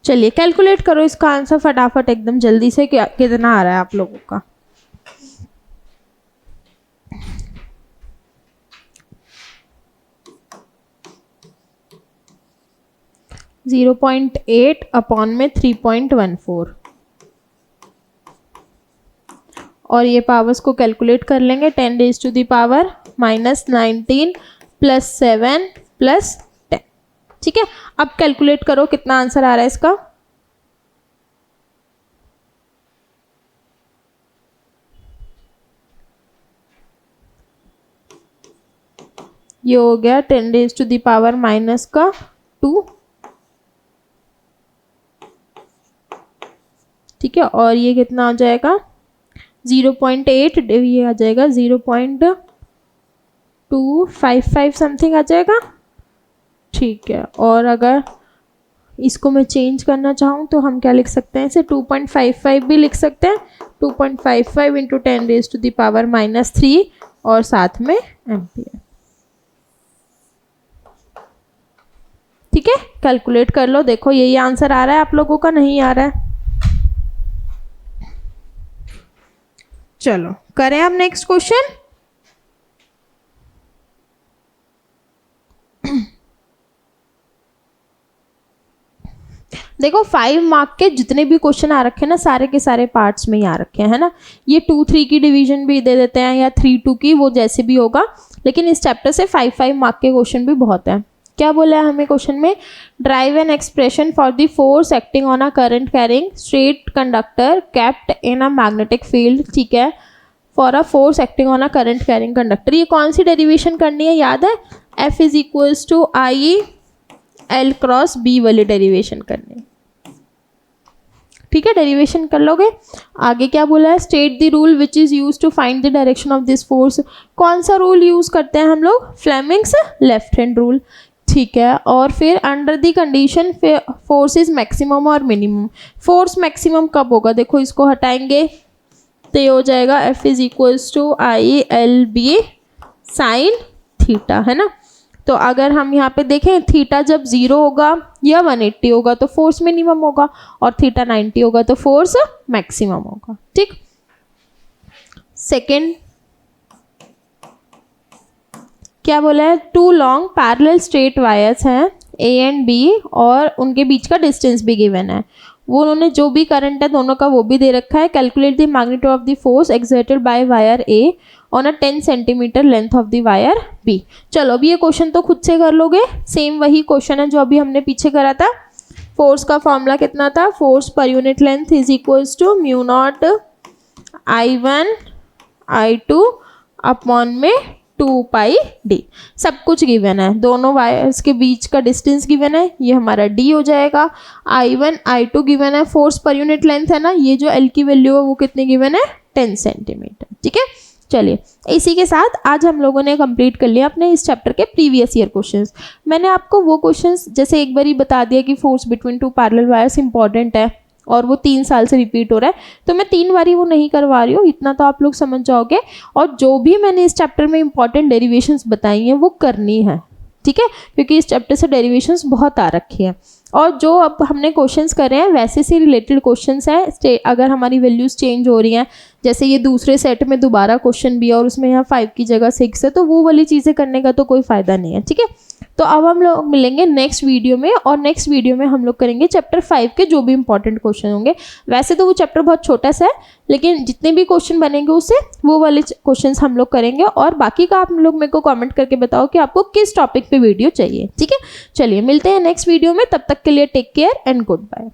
चलिए कैलकुलेट करो इसका आंसर फटाफट एकदम जल्दी से, क्या कितना आ रहा है आप लोगों का। (0.8/3.14) और ये पावर्स को कैलकुलेट कर लेंगे 10⁻⁻19 + 7 + 10, ठीक है। अब कैलकुलेट करो कितना आंसर आ रहा है इसका। ये हो गया 10⁻⁻2, ठीक है। और ये कितना आ जाएगा 0.8, ये आ जाएगा 0.255 समथिंग आ जाएगा, ठीक है। और अगर इसको मैं चेंज करना चाहूँ तो हम क्या लिख सकते हैं, इसे 2.55 भी लिख सकते हैं, 2.55 × 10⁻⁻3 और साथ में एम्पियर, ठीक है। कैलकुलेट कर लो, देखो यही आंसर आ रहा है आप लोगों का, नहीं आ रहा है। चलो करें अब नेक्स्ट क्वेश्चन। देखो 5 मार्क के जितने भी क्वेश्चन आ रखे हैं ना, सारे के सारे पार्ट्स में ही आ रखे हैं, है ना। ये 2-3 की डिवीजन भी दे देते हैं या 3-2 की, वो जैसे भी होगा, लेकिन इस चैप्टर से 5-5 मार्क के क्वेश्चन भी बहुत हैं। क्या बोला है हमें क्वेश्चन में, drive an expression for the force acting on a current carrying straight conductor kept in a magnetic field, ठीक है, for a force acting on a current carrying conductor. ये कौन सी डेरिवेशन करनी है, याद है, F = I L × B वाली डेरिवेशन करनी, ठीक है। डेरिवेशन कर लोगे। आगे क्या बोला है, state the rule which is use to find the direction of this force. कौन सा रूल यूज करते हैं हम लोग, फ्लेमिंग्स लेफ्ट हैंड रूल, ठीक है। और फिर under the condition force is maximum और मिनिमम। फोर्स मैक्सिमम कब होगा, देखो इसको हटाएंगे तो ये हो जाएगा F = ILB sin थीटा, है ना। तो अगर हम यहाँ पे देखें, थीटा जब 0 होगा या 180 होगा तो फोर्स मिनिमम होगा, और थीटा 90 होगा तो फोर्स मैक्सिमम होगा, ठीक। सेकेंड क्या बोला है, 2 लॉन्ग पैरेलल स्ट्रेट वायर्स हैं A एंड B और उनके बीच का डिस्टेंस भी गिवन है। वो उन्होंने जो भी करंट है दोनों का वो भी दे रखा है। Calculate the magnitude of the force exerted by wire A on a 10 centimetre length of the wire B। चलो अभी ये क्वेश्चन तो खुद से कर लोगे, सेम वही क्वेश्चन है जो अभी हमने पीछे करा था। फोर्स का फॉर्मूला कितना था, force per unit length is equals to μ0 I1 I2 upon में 2πd। सब कुछ गिवन है, दोनों वायर्स के बीच का डिस्टेंस गिवन है, ये हमारा d हो जाएगा। I1 I2 गिवन है, फोर्स पर यूनिट लेंथ है ना, ये जो L की वैल्यू है वो कितनी गिवन है 10 सेंटीमीटर, ठीक है। चलिए इसी के साथ आज हम लोगों ने कंप्लीट कर लिया अपने इस चैप्टर के प्रीवियस ईयर क्वेश्चंस। मैंने आपको वो क्वेश्चंस जैसे एक बार ही बता दिया कि force between 2 parallel wires important है और वो 3 साल से रिपीट हो रहा है, तो मैं 3 बारी वो नहीं करवा रही हूँ, इतना तो आप लोग समझ जाओगे। और जो भी मैंने इस चैप्टर में इंपॉर्टेंट डेरिवेशंस बताई हैं वो करनी है, ठीक है, क्योंकि इस चैप्टर से डेरिवेशंस बहुत आ रखी हैं। और जो अब हमने क्वेश्चंस करे हैं वैसे से रिलेटेड क्वेश्चंस हैं। अगर हमारी वैल्यूज़ चेंज हो रही हैं, जैसे ये दूसरे सेट में दोबारा क्वेश्चन भी है और उसमें यहाँ 5 की जगह 6 है, तो वो वाली चीज़ें करने का तो कोई फ़ायदा नहीं है, ठीक है। तो अब हम लोग मिलेंगे नेक्स्ट वीडियो में, और नेक्स्ट वीडियो में हम लोग करेंगे चैप्टर 5 के जो भी इंपॉर्टेंट क्वेश्चन होंगे। वैसे तो वो चैप्टर बहुत छोटा सा है, लेकिन जितने भी क्वेश्चन बनेंगे उससे वो वाले क्वेश्चंस हम लोग करेंगे। और बाकी का आप लोग मेरे को कमेंट करके बताओ कि आपको किस टॉपिक पे वीडियो चाहिए, ठीक है। चलिए मिलते हैं नेक्स्ट वीडियो में, तब तक के लिए take care and good bye.